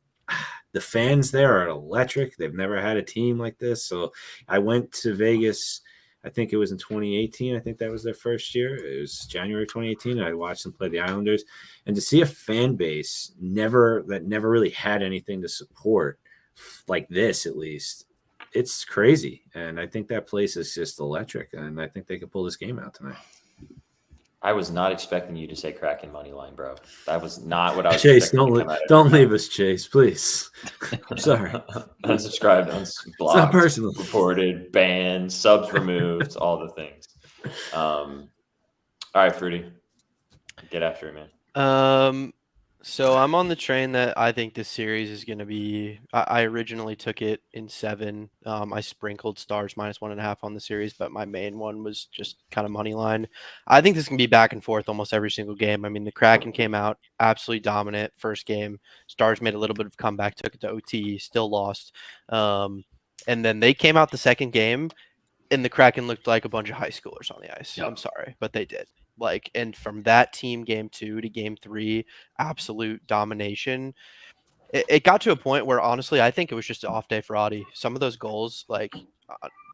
The fans there are electric. They've never had a team like this. So I went to Vegas. I think it was in 2018. I think that was their first year. It was January 2018. I watched them play the Islanders, and to see a fan base never really had anything to support like this, at least, it's crazy. And I think that place is just electric, and I think they could pull this game out tonight. I was not expecting you to say Kraken money line, bro. That was not what I was Chase, don't leave us, Chase, please. I'm sorry. Unsubscribed, blocked, it's not personal. Reported, banned, subs removed, all the things. All right, Freudy. Get after it, man. So I'm on the train that I think this series is going to be. I originally took it in 7. I sprinkled Stars -1.5 on the series, but my main one was just kind of money line. I think this can be back and forth almost every single game. I mean, the Kraken came out absolutely dominant first game. Stars made a little bit of comeback, took it to OT, still lost. And then they came out the second game, and the Kraken looked like a bunch of high schoolers on the ice. Yep. I'm sorry, but they did. And from that team, game 2 to game 3, absolute domination. It got to a point where, honestly, I think it was just an off day for Audie. Some of those goals,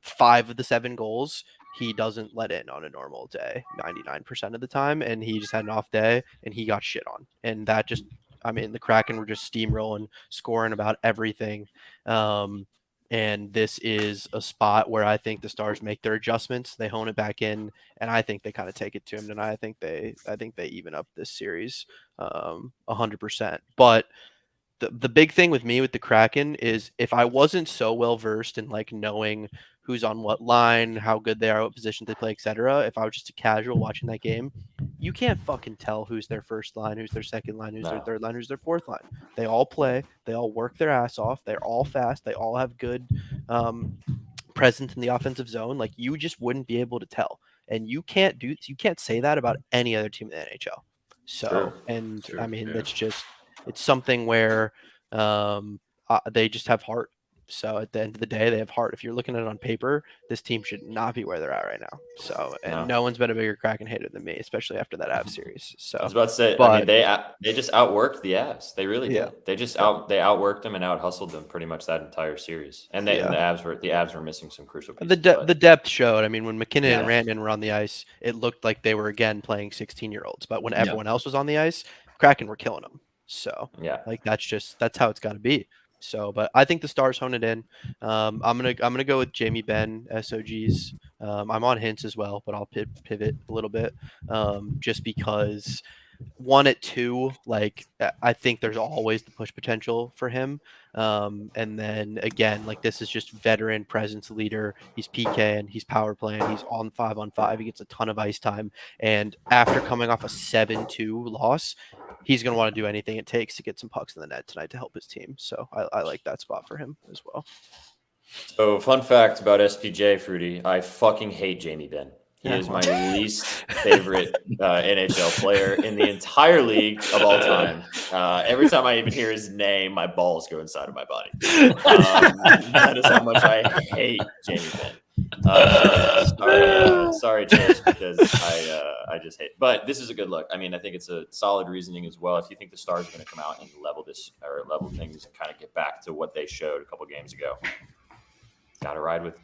5 of the 7 goals, he doesn't let in on a normal day 99% of the time. And he just had an off day and he got shit on. And that just, I mean, the Kraken were just steamrolling, scoring about everything. And this is a spot where I think the Stars make their adjustments. They hone it back in, and I think they kind of take it to him tonight. I think they even up this series 100%. But the big thing with me with the Kraken is if I wasn't so well versed in knowing who's on what line, how good they are, what position they play, etc. If I was just a casual watching that game, you can't fucking tell who's their first line, who's their second line, who's their third line, who's their fourth line. They all play. They all work their ass off. They're all fast. They all have good presence in the offensive zone. You just wouldn't be able to tell. And you can't say that about any other team in the NHL. So, I mean, it's something where they just have heart. So at the end of the day, they have heart. If you're looking at it on paper, this team should not be where they're at right now. So, and no one's been a bigger Kraken hater than me, especially after that Avs series. So I was about to say, I mean, they just outworked the Avs. They really did. They just outworked them and out hustled them pretty much that entire series. And the Avs were missing some crucial pieces. The depth showed. I mean, when McKinnon and Rantanen were on the ice, it looked like they were again playing 16-year-olds. But when everyone else was on the ice, Kraken were killing them. So that's how it's got to be. So, but I think the Stars hone it in. I'm gonna go with Jamie Benn SOGs. I'm on Hintz as well, but I'll pivot a little bit just because 1 at 2, I think there's always the push potential for him. And then again, this is just veteran presence leader. He's PK and he's power playing. He's on 5-on-5. He gets a ton of ice time. And after coming off a 7-2 loss, he's going to want to do anything it takes to get some pucks in the net tonight to help his team. So I like that spot for him as well. So fun fact about SPJ, Freudy, I fucking hate Jamie Benn. He is my least favorite NHL player in the entire league of all time. Every time I even hear his name, my balls go inside of my body. That is how much I hate Jamie Benn. Sorry, Chase, because I just hate. But this is a good look. I mean, I think it's a solid reasoning as well. If you think the Stars are going to come out and level things and kind of get back to what they showed a couple games ago, gotta ride with.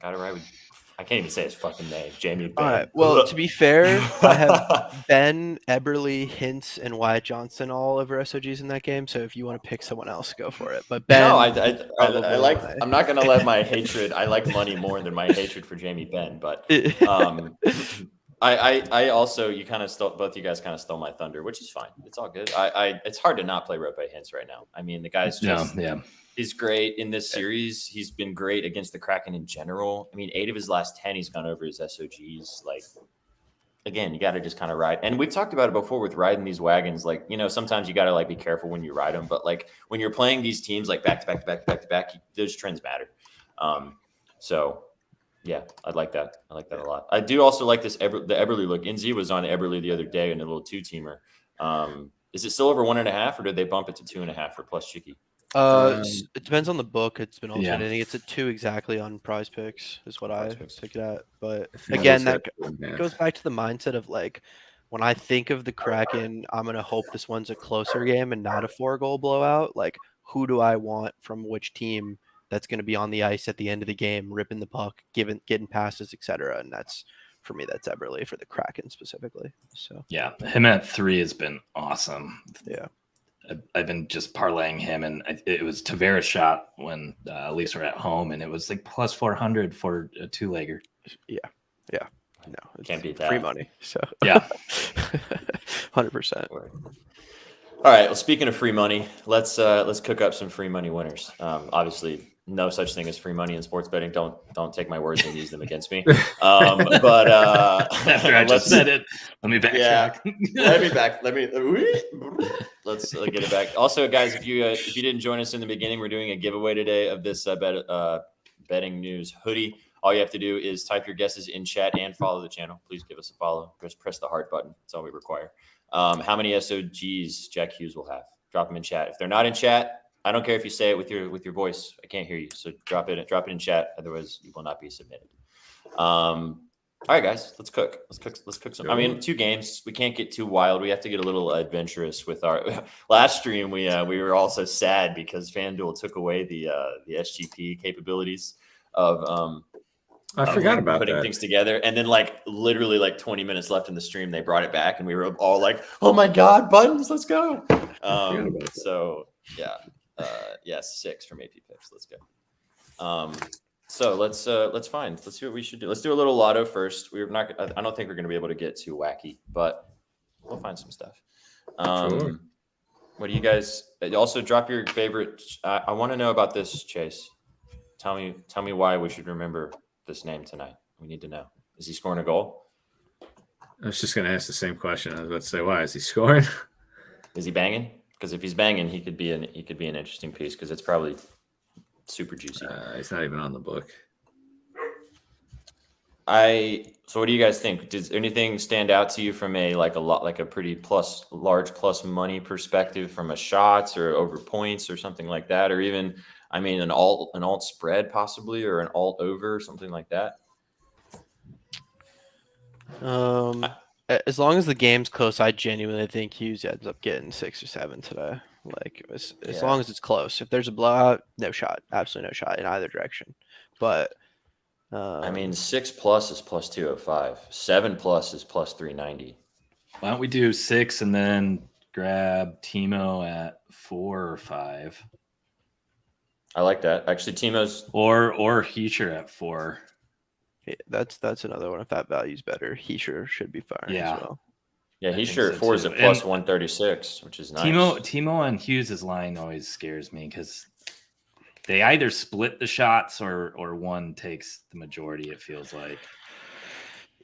I can't even say his fucking name, Jamie Benn. All right. Well, to be fair, I have Ben, Eberle, Hintz, and Wyatt Johnson all over SOGs in that game. So if you want to pick someone else, go for it. But Ben, no, I like. I'm not gonna let my hatred. I like money more than my hatred for Jamie Benn. But I also you kind of stole both you guys kind of stole my thunder, which is fine. It's all good. It's hard to not play Rope Hintz right now. I mean, the guy's just He's great in this series. He's been great against the Kraken in general. I mean, 8 of his last 10, he's gone over his SOGs. Like, again, you got to just kind of ride. And we've talked about it before with riding these wagons. Like, you know, sometimes you got to like be careful when you ride them. But like when you're playing these teams like back to back, those trends matter. So yeah, I like that. I like that a lot. I do also like the Eberle look. NZ was on Eberle the other day in a little 2-teamer. Is it still over 1.5 or did they bump it to 2.5 for plus Chicky? It depends on the book. It's been altered. I think it's at 2 exactly on Prize Picks is what I picked it at. But again, that goes back to the mindset of like when I think of the Kraken, I'm gonna hope this one's a closer game and not a 4-goal blowout. Like, who do I want from which team that's gonna be on the ice at the end of the game, ripping the puck, getting passes, etc. And that's for me, that's Eberle for the Kraken specifically. So yeah, him at 3 has been awesome. Yeah. I've been just parlaying him, and it was Tavares shot when Leafs were at home, and it was like plus 400 for a 2-legger. Yeah. No, can't beat that. Free money. So yeah, 100%. All right. Well, speaking of free money, let's cook up some free money winners. Obviously, no such thing as free money in sports betting. Don't take my words and use them against me. But after I just said it, let me backtrack. Let's get it back. Also, guys, if you didn't join us in the beginning, we're doing a giveaway today of this betting news hoodie. All you have to do is type your guesses in chat and follow the channel. Please give us a follow. Just press the heart button. That's all we require. How many SOGs Jack Hughes will have? Drop them in chat. If they're not in chat, I don't care if you say it with your voice. I can't hear you. So drop it in chat. Otherwise, you will not be submitted. All right, guys, let's cook. Let's cook some. I mean, 2 games. We can't get too wild. We have to get a little adventurous with our last stream. We were also sad because FanDuel took away the SGP capabilities of I forgot about putting that. things together. And then literally 20 minutes left in the stream, they brought it back and we were all like, oh my God, buttons, let's go. So yeah, 6 from AP picks. Let's go. So let's see what we should do. Let's do a little lotto first. I don't think we're going to be able to get too wacky, but we'll find some stuff. Sure. What do you guys also drop your favorite? I want to know about this, Chase. Tell me why we should remember this name tonight. We need to know. Is he scoring a goal? I was just going to ask the same question. I was about to say, why is he scoring? Is he banging? Because if he's banging, he could be an interesting piece because it's probably super juicy. He's not even on the book. So what do you guys think? Does anything stand out to you from a pretty large plus money perspective from a shots or over points or something like that, or even an alt spread possibly, or an alt over, something like that? As long as the game's close, I genuinely think Hughes ends up getting 6 or 7 today. Like as long as it's close. If there's a blowout, no shot, absolutely no shot in either direction. But 6 plus is plus 205. 7 plus is plus 390. Why don't we do 6 and then grab Timo at 4 or 5? I like that. Actually, Timo's or Heischer at 4. Yeah, that's another one. If that value's better, Heischer should be firing as well. Yeah, Heischer at 4 is a plus 136, which is nice. Timo on Hughes' line always scares me because they either split the shots or one takes the majority, it feels like.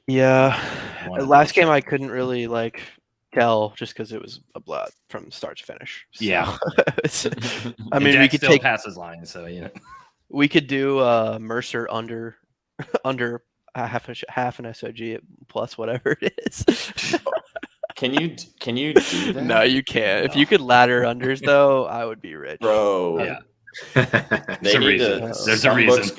Yeah. Last game I couldn't really tell just because it was a blowout from start to finish. So. Yeah. I mean, we could still take pass his line, so yeah. We could do Mercer under half an SOG plus whatever it is. Can you do that? No, you can't. If you could ladder unders though, I would be rich. Bro. Yeah. They need to. There's a reason.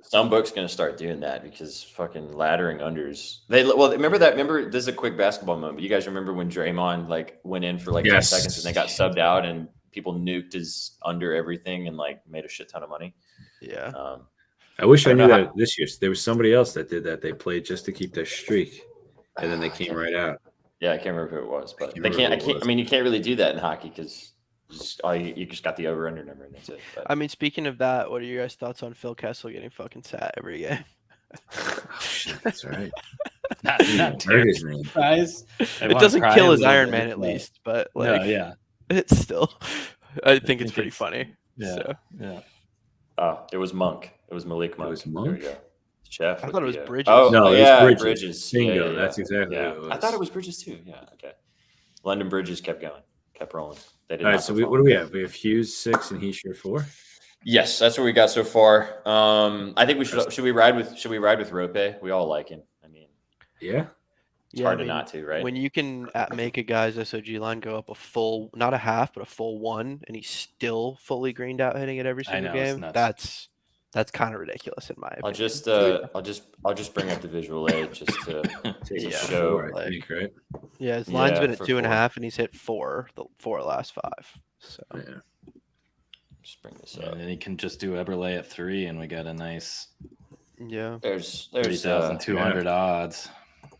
Some books gonna start doing that because fucking laddering unders. Remember this is a quick basketball moment. You guys remember when Draymond like went in for like 10 seconds and they got subbed out and people nuked his under everything and like made a shit ton of money. Yeah. I wish I knew that this year. There was somebody else that did that. They played just to keep their streak, and then they came right out. Yeah, I can't remember who it was, but they can't. I mean, you can't really do that in hockey because you just got the over under number and that's it. But. I mean, speaking of that, what are your guys' thoughts on Phil Kessel getting fucking sat every game? Oh shit, that's right. not his name. Surprise. It doesn't kill his Iron Man at least, but like, no, yeah, it's still. I think it's pretty funny. Yeah, so. yeah. It was Monk. It was Malik Monk. It was Monk. There we go. Chef. I thought it was Bridges. Oh no, yeah, it was Bridges. Bingo. Yeah. That's exactly what it was. I thought it was Bridges too. Yeah. Okay. London Bridges kept going, kept rolling. They did All right. So what do we have? We have Hughes 6 and Heisher 4. Yes, that's what we got so far. I think we should we ride with Rope? We all like him. I mean, yeah. It's hard to not to, right? When you can make a guy's SOG line go up a full, not a half, but a full 1, and he's still fully greened out hitting it every single game, that's kind of ridiculous in my opinion. I'll just bring up the visual aid just to show. 4, I think, right? Yeah, his line's been at 2.5, and he's hit 4 the 4 last 5. So yeah. Just bring this up. And then he can just do Eberle at 3, and we got a nice There's 3,200 odds.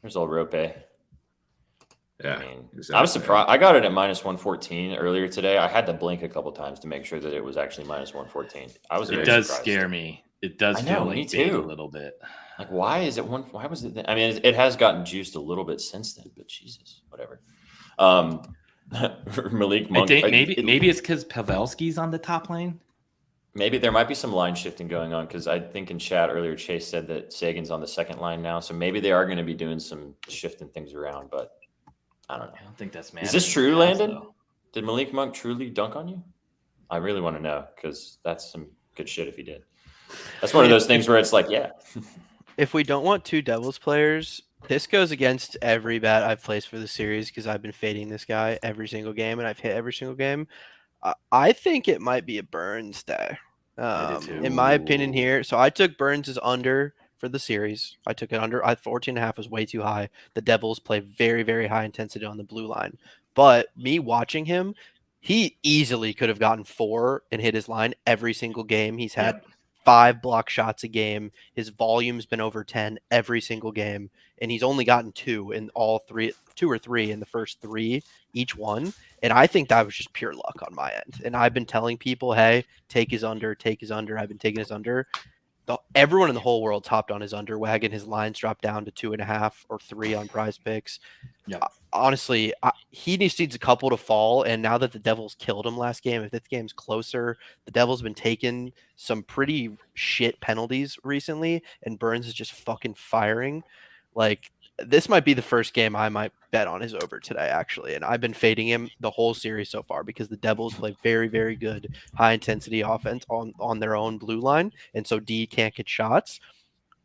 There's old Rope. Yeah, I mean, exactly. I was surprised. I got it at -114 earlier today. I had to blink a couple times to make sure that it was actually -114. I was. It does scare me. It does feel like big a little bit. Like, why is it one? Why was it? I mean, it has gotten juiced a little bit since then, but Jesus, whatever. Malik Monk. I think maybe it's because Pavelski's on the top lane. Maybe there might be some line shifting going on because I think in chat earlier, Chase said that Sagan's on the second line now. So maybe they are going to be doing some shifting things around, but I don't know. I don't think that's Is this true, Landon? Did Malik Monk truly dunk on you? I really want to know because that's some good shit if he did. That's one of those things where it's like, yeah. If we don't want 2 Devils players, this goes against every bet I've placed for the series because I've been fading this guy every single game and I've hit every single game. I think it might be a Burns day. In my opinion here. So I took Burns' under for the series. I took it under. 14.5 was way too high. The Devils play very, very high intensity on the blue line. But me watching him, he easily could have gotten 4 and hit his line every single game. He's had 5 block shots a game. His volume's been over 10 every single game. And he's only gotten 2 in all 3, 2 or 3 in the first 3 each one. And I think that was just pure luck on my end. And I've been telling people, hey, take his under. I've been taking his under. Everyone in the whole world hopped on his under wagon. His lines dropped down to 2.5 or 3 on Prize Picks. Yeah. Honestly, he needs a couple to fall. And now that the Devils killed him last game, if this game's closer, the Devils have been taking some pretty shit penalties recently, and Burns is just fucking firing. Like, this might be the first game I might bet on his over today, actually. And I've been fading him the whole series so far because the Devils play very, very good high-intensity offense on their own blue line. And so D can't get shots.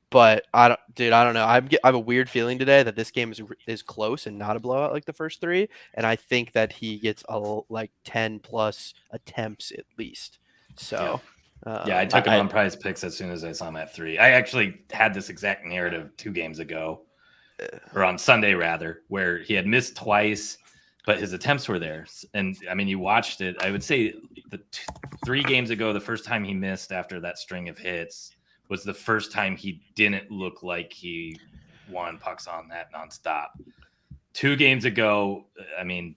But, I don't know. I have a weird feeling today that this game is close and not a blowout like the first 3. And I think that he gets 10-plus attempts at least. So... Yeah, I took him on Prize Picks as soon as I saw him at 3. I actually had this exact narrative 2 games ago, or on Sunday rather, where he had missed twice, but his attempts were there. And I mean, you watched it. I would say the 3 games ago, the first time he missed after that string of hits was the first time he didn't look like he won pucks on that nonstop. 2 games ago, I mean,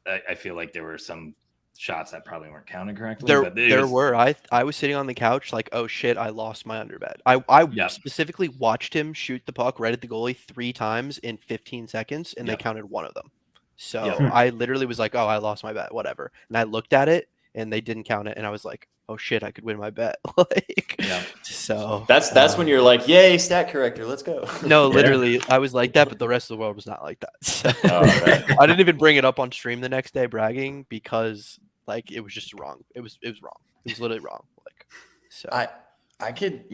I feel like there were some shots that probably weren't counted correctly. There were. I was sitting on the couch like, oh shit, I lost my underbet. I specifically watched him shoot the puck right at the goalie 3 times in 15 seconds, and they counted 1 of them. So I literally was like, oh, I lost my bet, whatever. And I looked at it, and they didn't count it, and I was like, oh shit, I could win my bet. So that's when you're like, yay, stat corrector, let's go. No, literally, I was like that, but the rest of the world was not like that. So, I didn't even bring it up on stream the next day bragging because it was just wrong. It was wrong. It was literally wrong. So I could,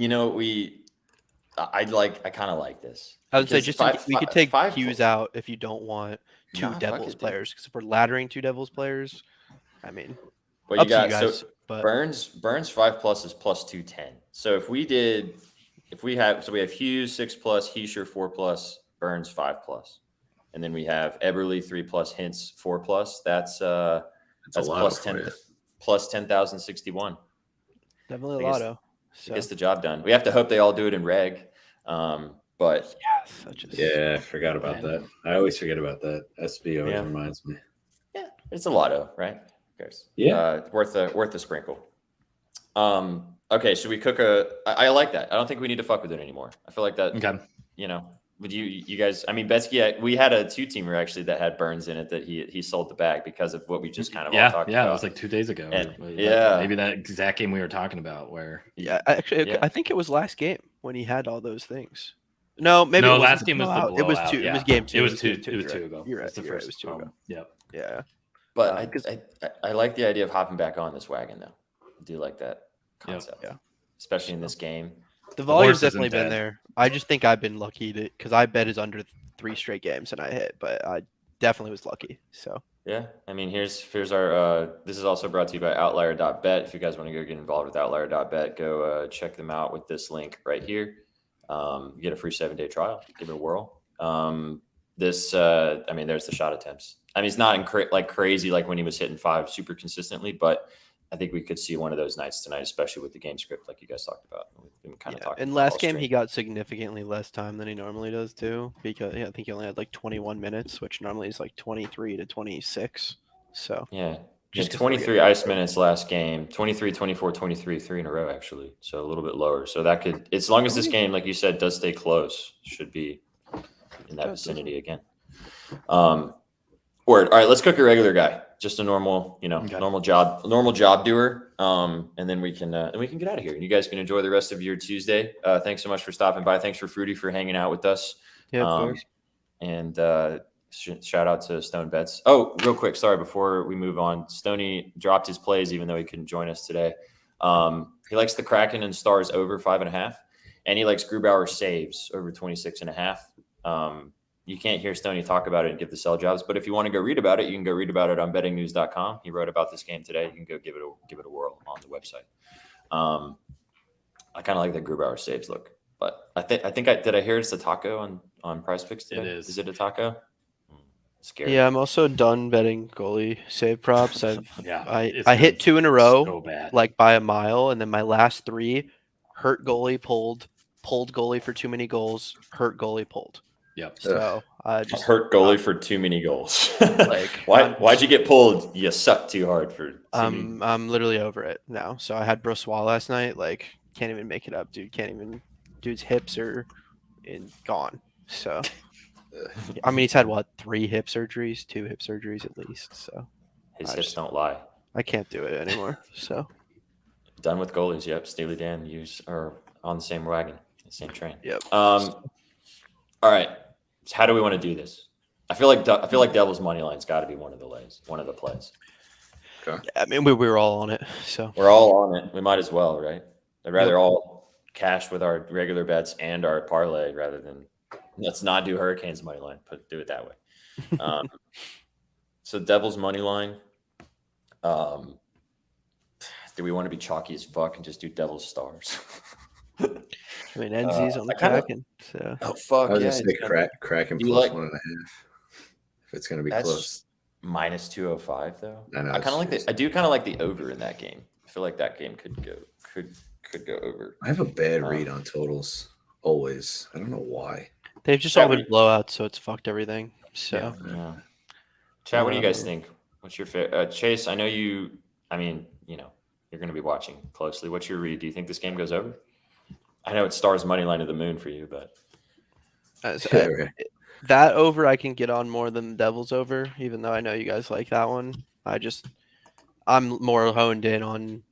I kind of like this. I would say Because we could take five Hughes out if you don't want two Nah, fuck Devils it, dude. players. Because if we're laddering two Devils players, I mean, Well, up you to you got guys. so But Burns 5+ is plus 210. So we have Hughes 6+, Heischer 4+, Burns 5+, and then we have Eberle 3+, Hintz 4+. That's a lot plus for 10 you. plus 10,061. definitely a I guess- lotto. So Gets the job done. We have to hope they all do it in reg. But yeah, such a Yeah, I forgot about that. I always forget about that. SB always Yeah. reminds me. yeah, it's a lotto, right? Who cares? Yeah. Worth a sprinkle. Okay, should we cook I like that. I don't think we need to fuck with it anymore. I feel like that. Okay. Would you guys? I mean, Betzky, we had a 2-teamer actually that had Burns in it that he sold the bag because of what we just kind of all talked about. It was like 2 days ago. And- Maybe that exact game we were talking about where yeah. Actually, Yeah. I think it was last game when he had all those things. No, maybe no, it last game was the blowout. blowout. It was two. Yeah. It was game 2. It was 2. game It was you're 2 right. ago. You're right. It's the You're right. first It was 2 ago. Yep. Yeah. But 'cause- I like the idea of hopping back on this wagon though. I do like that concept. Yeah. Especially in this game. The volume's horse isn't definitely been dead. there. I just think I've been lucky because I bet is under 3 straight games and I hit, but I definitely was lucky. So Yeah. I mean, here's our this is also brought to you by outlier.bet. If you guys want to go get involved with outlier.bet, go check them out with this link right here. You get a free 7-day trial. Give it a whirl. There's the shot attempts. I mean, it's not crazy like when he was hitting 5 super consistently, but I think we could see one of those nights tonight, especially with the game script like you guys talked about. We've been kind of talking. and about last all game stream. he got significantly less time than he normally does too, because I think he only had like 21 minutes, which normally is like 23 to 26. So Yeah. Just Just 'cause we're 23 ice minutes last game, 23, 24, 23, 3 in a row, actually. So a little bit lower. So that could, as long as this game, like you said, does stay close, should be in that vicinity again. Word. All right, let's cook a regular guy. Just a normal, Okay. normal job doer. And then we can get out of here. And you guys can enjoy the rest of your Tuesday. Thanks so much for stopping by. Thanks for Freudy for hanging out with us. yeah, of course. And shout out to Stone Bets. Oh, real quick, sorry, before we move on, Stoney dropped his plays even though he couldn't join us today. He likes the Kraken and Stars over 5.5, and he likes Grubauer saves over 26.5. You can't hear Stoney talk about it and give the sell jobs, but if you want to go read about it, you can go read about it on bettingnews.com. He wrote about this game today. You can go give it a whirl on the website. I kind of like the Grubauer saves look, but I hear it's a taco on Prize Picks today? It is. Is it a taco? Scary. Yeah, I'm also done betting goalie save props. It's I hit been 2 in a row, so bad. like by a mile, and then my last 3 hurt goalie pulled goalie for too many goals, hurt goalie pulled. Yep. So I just hurt goalie for too many goals. Like, why'd you get pulled? You sucked too hard for too many. I'm literally over it now. So I had Brossois last night. Like, can't even make it up, dude. Dude's hips are gone. So I mean, he's had 3 hip surgeries, 2 hip surgeries at least. So His I hips just- don't lie. I can't do it anymore. So Done with goalies. Yep. Steely Dan are on the same wagon, the same train. Yep. All right. So how do we want to do this? I feel like Devil's money line's got to be one of the plays. yeah, I mean, we were all on it. So We're all on it. We might as well, right? I'd rather all cash with our regular bets and our parlay rather than let's not do Hurricanes money line. Do it that way. So Devil's money line. Do we want to be chalky as fuck and just do Devil's Stars? I mean, NZ's on the I kinda- Kraken. So Oh fuck! I was yeah, gonna it's say gonna- Kraken You plus like- 1.5. If it's gonna be That's close. minus 205 though. I know, I kind of it's- like I do kind of like the over in that game. I feel like that game could go over. I have a bad read on totals always. I don't know why. they've just That all been would- blowouts, so it's fucked everything. So Yeah. Chad, what do you guys think? What's your favorite? Chase, I know you. I mean, you're going to be watching closely. What's your read? Do you think this game goes over? I know it's Stars money line to the moon for you, but Okay. that over I can get on more than Devils over, even though I know you guys like that one. I'm more honed in on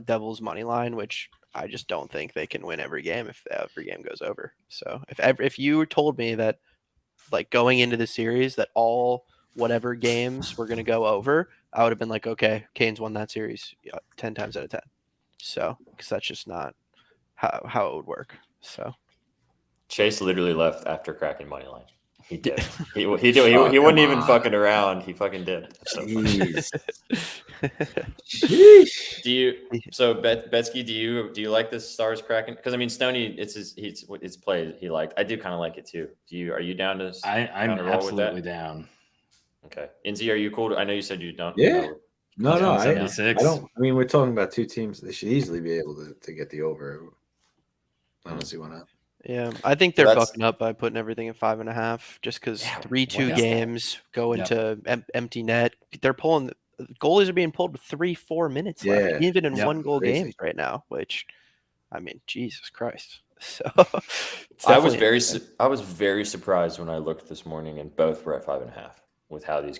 Devils money line, which I just don't think they can win every game if every game goes over. So if you told me that like going into the series that all whatever games were going to go over, I would have been like, okay, Canes won that series 10 times out of 10. So because that's just not how it would work. So Chase literally left after cracking money line. He did. He wasn't even fucking around. He fucking did. That's so funny. Do you? So Betzky, do you like this Stars cracking? Because I mean, Stoney, it's his play he liked. I do kind of like it too. Are you down to? I'm roll absolutely with that? down. Okay, Inzi, are you cool? I know you said you don't. Yeah. No, I 76. don't. I mean, we're talking about two teams. They should easily be able to get the over. I don't see why not. Yeah, I think they're fucking up by putting everything at 5.5, just because 3-2 games go into empty net. They're pulling. Goalies are being pulled with 3-4 minutes left, even in 1-goal games right now. Which, I mean, Jesus Christ. So I was very surprised when I looked this morning, and both were at 5.5 with how these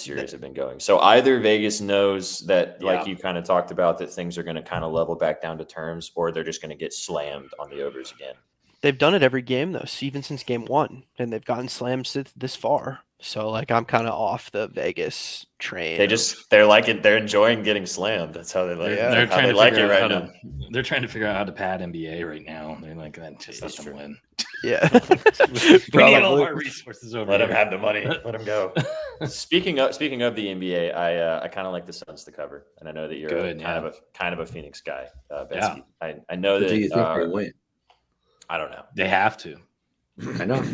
series have been going. So either Vegas knows that, like you kind of talked about, that things are going to kind of level back down to terms, or they're just going to get slammed on the overs again. They've done it every game though, even since game 1, and they've gotten slammed this far. So like I'm kind of off the Vegas train. They're like it. They're enjoying getting slammed. That's how they like. They're trying to like it right now. They're trying to figure out how to pad NBA right now. They're like that. Just let them win. Yeah. We need all of our resources over. Let them have the money. Let them go. Speaking of the NBA, I kind of like the Suns to cover, and I know that you're kind of a Phoenix guy, Betzky. I know that. Do you think they win? I don't know. They have to. I know.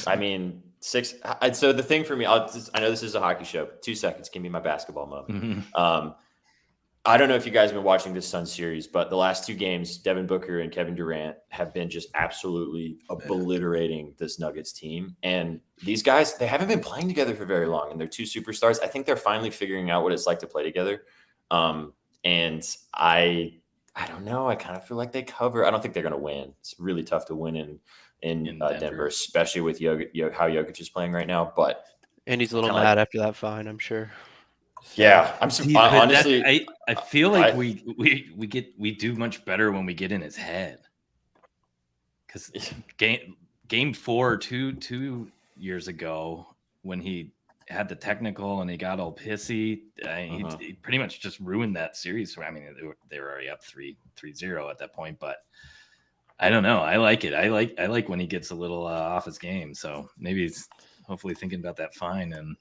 I mean, 6. So the thing for me, I know this is a hockey show. 2 seconds. Give me my basketball moment. I don't know if you guys have been watching this Suns series, but the last 2 games, Devin Booker and Kevin Durant have been just absolutely obliterating this Nuggets team. And these guys, they haven't been playing together for very long, and they're 2 superstars. I think they're finally figuring out what it's like to play together. And I don't know. I kind of feel like they cover. I don't think they're going to win. It's really tough to win in Denver, especially with how Jokic is playing right now. But and he's a little mad after that fine, I'm sure. So, yeah, honestly. I feel like we do much better when we get in his head. Because game 4 2 years ago, when he had the technical and he got all pissy, he pretty much just ruined that series. I mean, they were already up 3-0 at that point, but I don't know. I like it. I like when he gets a little off his game. So maybe he's hopefully thinking about that fine. And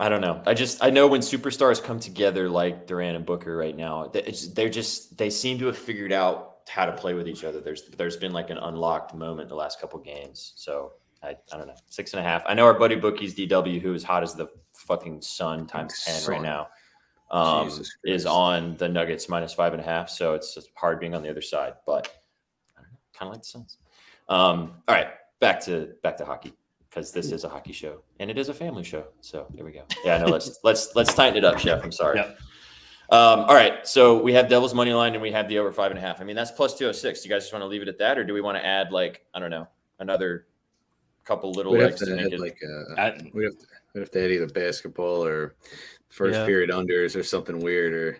I don't know. I know when superstars come together like Durant and Booker right now, they seem to have figured out how to play with each other. There's been like an unlocked moment the last couple games. So I don't know. 6.5. I know our buddy Bookie's DW, who is hot as the fucking sun times 10 right now, is on the Nuggets -5.5. So it's just hard being on the other side, but I don't know, kind of like the Suns. All right, back to hockey, because this is a hockey show and it is a family show. So there we go. Yeah, no, let's tighten it up, Chef. I'm sorry. Yeah. All right, so we have Devils money line and we have the over 5.5. I mean, that's plus 206. Do you guys just want to leave it at that, or do we want to add, like, I don't know, another couple little legs to make it? We'd have to add either basketball or first period unders or something weird, or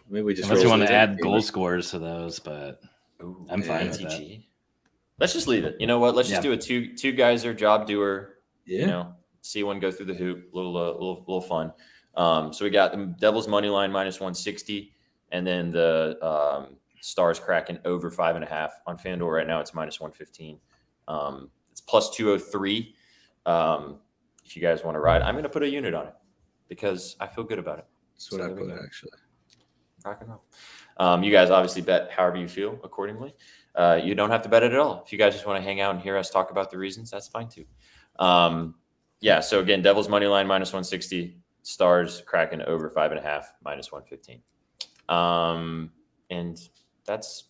maybe we just unless you want to add goal scorers to those, but I'm fine with that. Let's just leave it. You know what? Let's just do a two guys or job doer. You know, see one go through the hoop. Little fun. So we got the Devils money line -160, and then the Stars Kraken over 5.5 on FanDuel right now. It's -115. It's plus 203. If you guys want to ride, I'm going to put a unit on it because I feel good about it. That's what I put, actually. Rock and roll. You guys obviously bet however you feel accordingly. You don't have to bet it at all. If you guys just want to hang out and hear us talk about the reasons, that's fine too. So again, Devils money line -160, Stars Kraken over 5.5 -115. And that's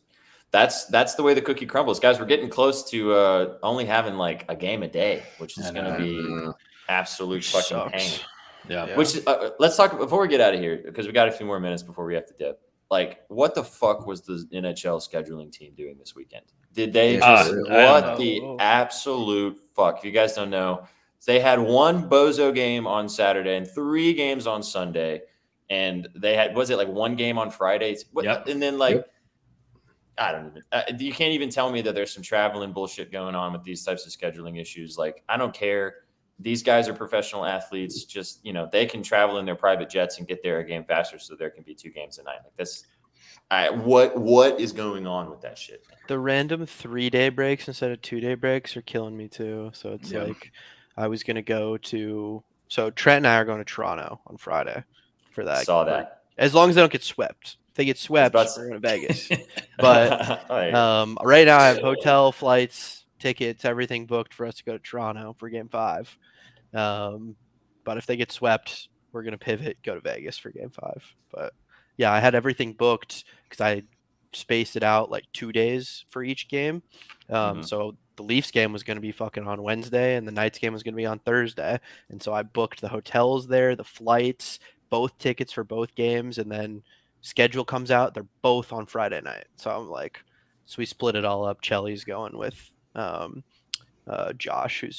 the way the cookie crumbles, guys. We're getting close to only having like a game a day, which is going to be absolute fucking pain. Yeah. Which let's talk before we get out of here, because we got a few more minutes before we have to dip. Like, what the fuck was the NHL scheduling team doing this weekend? Did they what the absolute fuck? If you guys don't know, they had one bozo game on Saturday and 3 games on Sunday, and they had, was it like 1 game on Friday? And then I don't even. You can't even tell me that there's some traveling bullshit going on with these types of scheduling issues. Like, I don't care. These guys are professional athletes. Just, they can travel in their private jets and get there a game faster, so there can be 2 games a night. Like this. What is going on with that shit? Man? The random 3-day breaks instead of 2-day breaks are killing me too. So it's like I was gonna go to. So Trent and I are going to Toronto on Friday for that. Saw that. As long as they don't get swept. If they get swept, about we're going to Vegas. But right now I have hotel, flights, tickets, everything booked for us to go to Toronto for Game 5. But if they get swept, we're going to pivot, go to Vegas for Game 5. But yeah, I had everything booked because I spaced it out like 2 days for each game. So the Leafs game was going to be fucking on Wednesday and the Knights game was going to be on Thursday. And so I booked the hotels there, the flights, both tickets for both games, and then schedule comes out. They're both on Friday night. So I'm like, so we split it all up. Chelly's going with Josh, who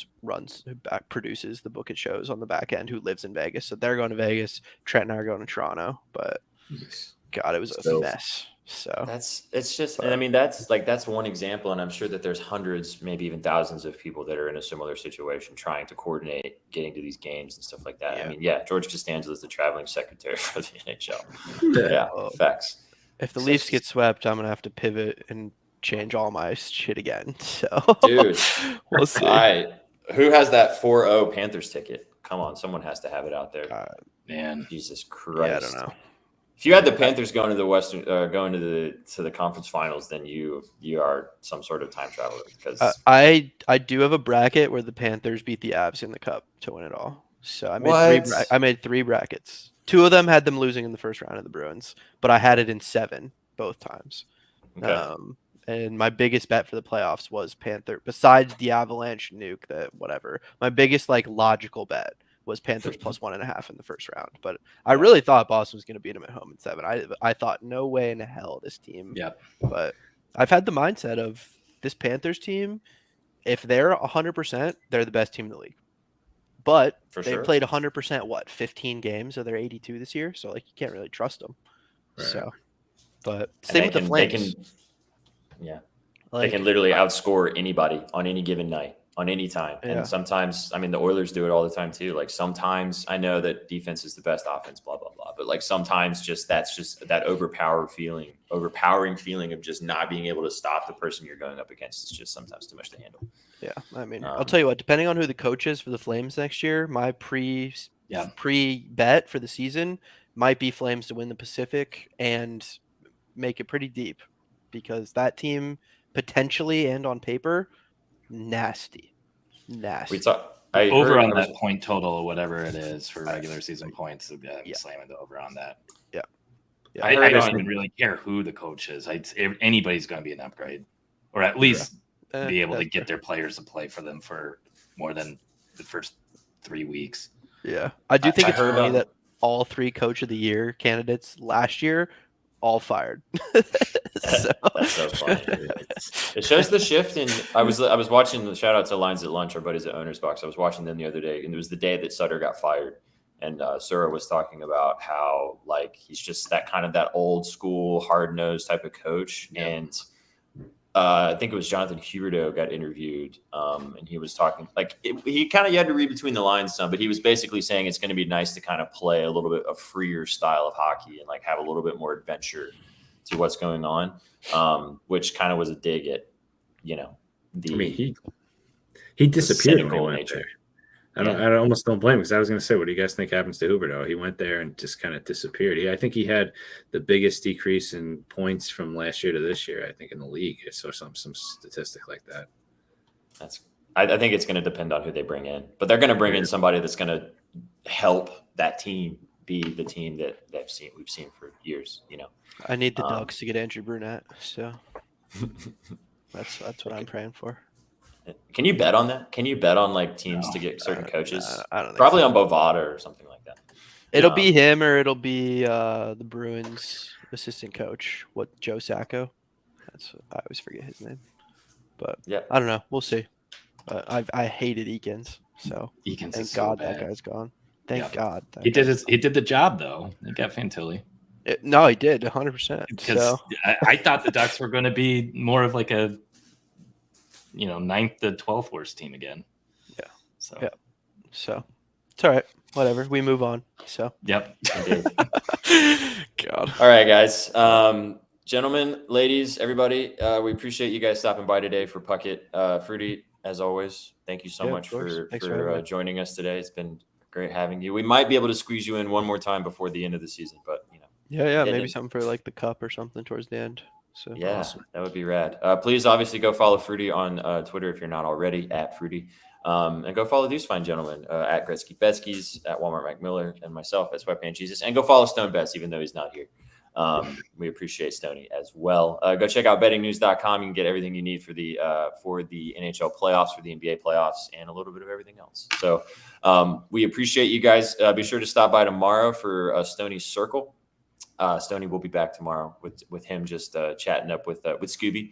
produces the Book It shows on the back end, who lives in Vegas. So they're going to Vegas. Trent and I are going to Toronto. But God, it was a mess. So and I mean, that's one example. And I'm sure that there's hundreds, maybe even thousands of people that are in a similar situation trying to coordinate getting to these games and stuff like that. Yeah. I mean, George Costanza is the traveling secretary for the NHL. Yeah, facts. If the Leafs get swept, I'm going to have to pivot and change all my shit again. So, dude, we'll see. Who has that 4-0 Panthers ticket? Come on, someone has to have it out there. Man, Jesus Christ. Yeah, I don't know. If you had the Panthers going to the Western, going to the conference finals, then you are some sort of time traveler. Because I do have a bracket where the Panthers beat the Avs in the Cup to win it all. So I made 3 brackets. 2 of them had them losing in the first round of the Bruins, but I had it in 7 both times. Okay. And my biggest bet for the playoffs was Panther. Besides the Avalanche nuke, that whatever. My biggest logical bet was Panthers plus 1.5 in the first round. But I really thought Boston was going to beat them at home in 7. I thought no way in hell this team. Yep. But I've had the mindset of this Panthers team, if they're 100%, they're the best team in the league. But they played 100%, 15 games of their 82 this year? So, you can't really trust them. Right. So, but same with the Flames. They can literally outscore anybody on any given night, on any time. Yeah. And sometimes, I mean, the Oilers do it all the time too. Sometimes I know that defense is the best offense, blah, blah, blah. But sometimes that's just that overpowering feeling of just not being able to stop the person you're going up against. It's just sometimes too much to handle. Yeah. I mean, I'll tell you what, depending on who the coach is for the Flames next year, my pre-bet for the season might be Flames to win the Pacific and make it pretty deep, because that team potentially and on paper, nasty. Over on that point total or whatever it is for regular season points. Slamming the over on that. Yeah. I don't even really care who the coach is. Anybody's going to be an upgrade, or at least be able to get their players to play for them for more than the first 3 weeks. Yeah. I do think it's funny that all 3 coach of the year candidates last year all fired. That's so funny. It shows the shift in. I was watching the shout out to Lines at Lunch, our buddies at Owners Box. I was watching them the other day, and it was the day that Sutter got fired. And Sura was talking about how he's just that kind of that old school, hard nosed type of coach. Yeah. And I think it was Jonathan Huberdeau got interviewed, and he was talking you had to read between the lines some, but he was basically saying it's going to be nice to kind of play a little bit of freer style of hockey and have a little bit more adventure to what's going on, which kind of was a dig at, he disappeared when he went there. I almost don't blame him, because I was going to say, what do you guys think happens to Huberdeau? He went there and just kind of disappeared. I think he had the biggest decrease in points from last year to this year, I think, in the league. So some statistic like that. I think it's going to depend on who they bring in, but they're going to bring in somebody that's going to help that team be the team that we've seen for years. I need the Ducks to get Andrew Brunette, so that's what I'm praying for. Can you bet on that? Can you bet on teams to get certain coaches? I don't think probably so. on Bovada or something like that. It'll be him, or it'll be the Bruins assistant coach. Joe Sacco? I always forget his name, but I don't know. We'll see. I hated Eakins, so thank God that guy's gone. Thank God. He did the job though. He got Fantilli. No, he did 100%. Because I thought the Ducks were going to be more of a 9th to 12th worst team again. Yeah. So it's all right. Whatever. We move on. So. Yep. God. God. All right, guys. Gentlemen, ladies, everybody, we appreciate you guys stopping by today for Puckett. Freudy, as always, thank you so much for joining us today. It's been great having you. We might be able to squeeze you in one more time before the end of the season, but Yeah, maybe something for like the cup or something towards the end. So yeah, awesome. That would be rad. Please, obviously, go follow Freudy on Twitter if you're not already at Freudy. And go follow these fine gentlemen at Gretzky Betzky's, at Walmart Mike Miller, and myself at Sweatpants Jesus. And go follow Stone Bets, even though he's not here. We appreciate Stoney as well. Go check out bettingnews.com. You can get everything you need for the NHL playoffs, for the NBA playoffs, and a little bit of everything else. So we appreciate you guys. Be sure to stop by tomorrow for Stoney's Circle. Stoney will be back tomorrow with him just chatting up with Scooby,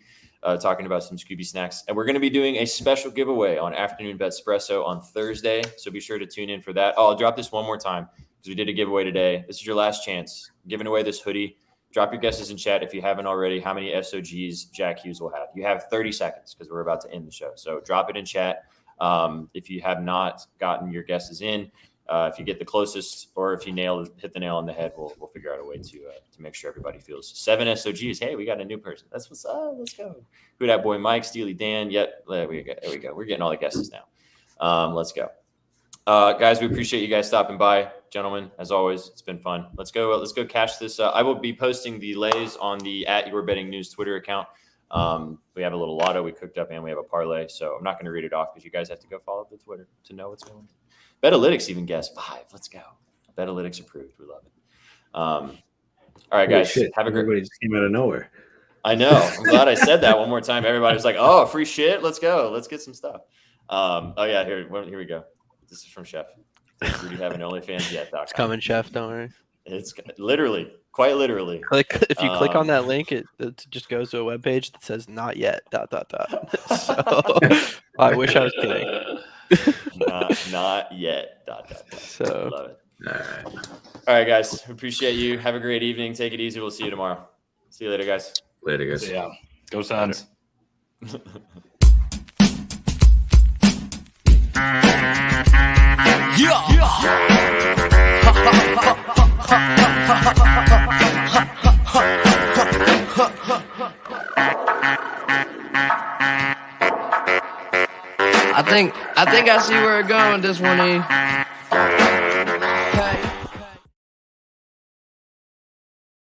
talking about some Scooby snacks. And we're going to be doing a special giveaway on Afternoon Betspresso on Thursday. So be sure to tune in for that. Oh, I'll drop this one more time because we did a giveaway today. This is your last chance. Giving away this hoodie. Drop your guesses in chat if you haven't already. How many SOGs Jack Hughes will have? You have 30 seconds because we're about to end the show. So drop it in chat. If you have not gotten your guesses in, if you get the closest, or if you hit the nail on the head, we'll figure out a way to make sure everybody feels 7 SOGs. Hey, we got a new person. That's what's up. Let's go. Who that boy? Mike, Steely Dan. Yep. There we go. We're getting all the guesses now. Let's go. Guys, we appreciate you guys stopping by. Gentlemen, as always, it's been fun. Let's go cash this. I will be posting the lays on the @YourBettingNews Twitter account. We have a little lotto we cooked up and we have a parlay. So I'm not going to read it off because you guys have to go follow the Twitter to know what's going on. Betalytics even guessed 5. Let's go. Betalytics approved. We love it. All right, guys. Have a great. Everybody just came out of nowhere. I know. I'm glad I said that one more time. Everybody was like, "Oh, free shit. Let's go. Let's get some stuff." Oh yeah, here we go. This is from Chef. Rudy haven't OnlyFans yet. It's coming, Chef. Don't worry. It's literally, quite literally. If you click on that link, it just goes to a webpage that says "not yet." ... So I wish I was kidding. not yet. ... So love it. All right, guys. Appreciate you. Have a great evening. Take it easy. We'll see you tomorrow. See you later, guys. Later, guys. Yeah. Go Suns. I think I see where it's going, this one, E.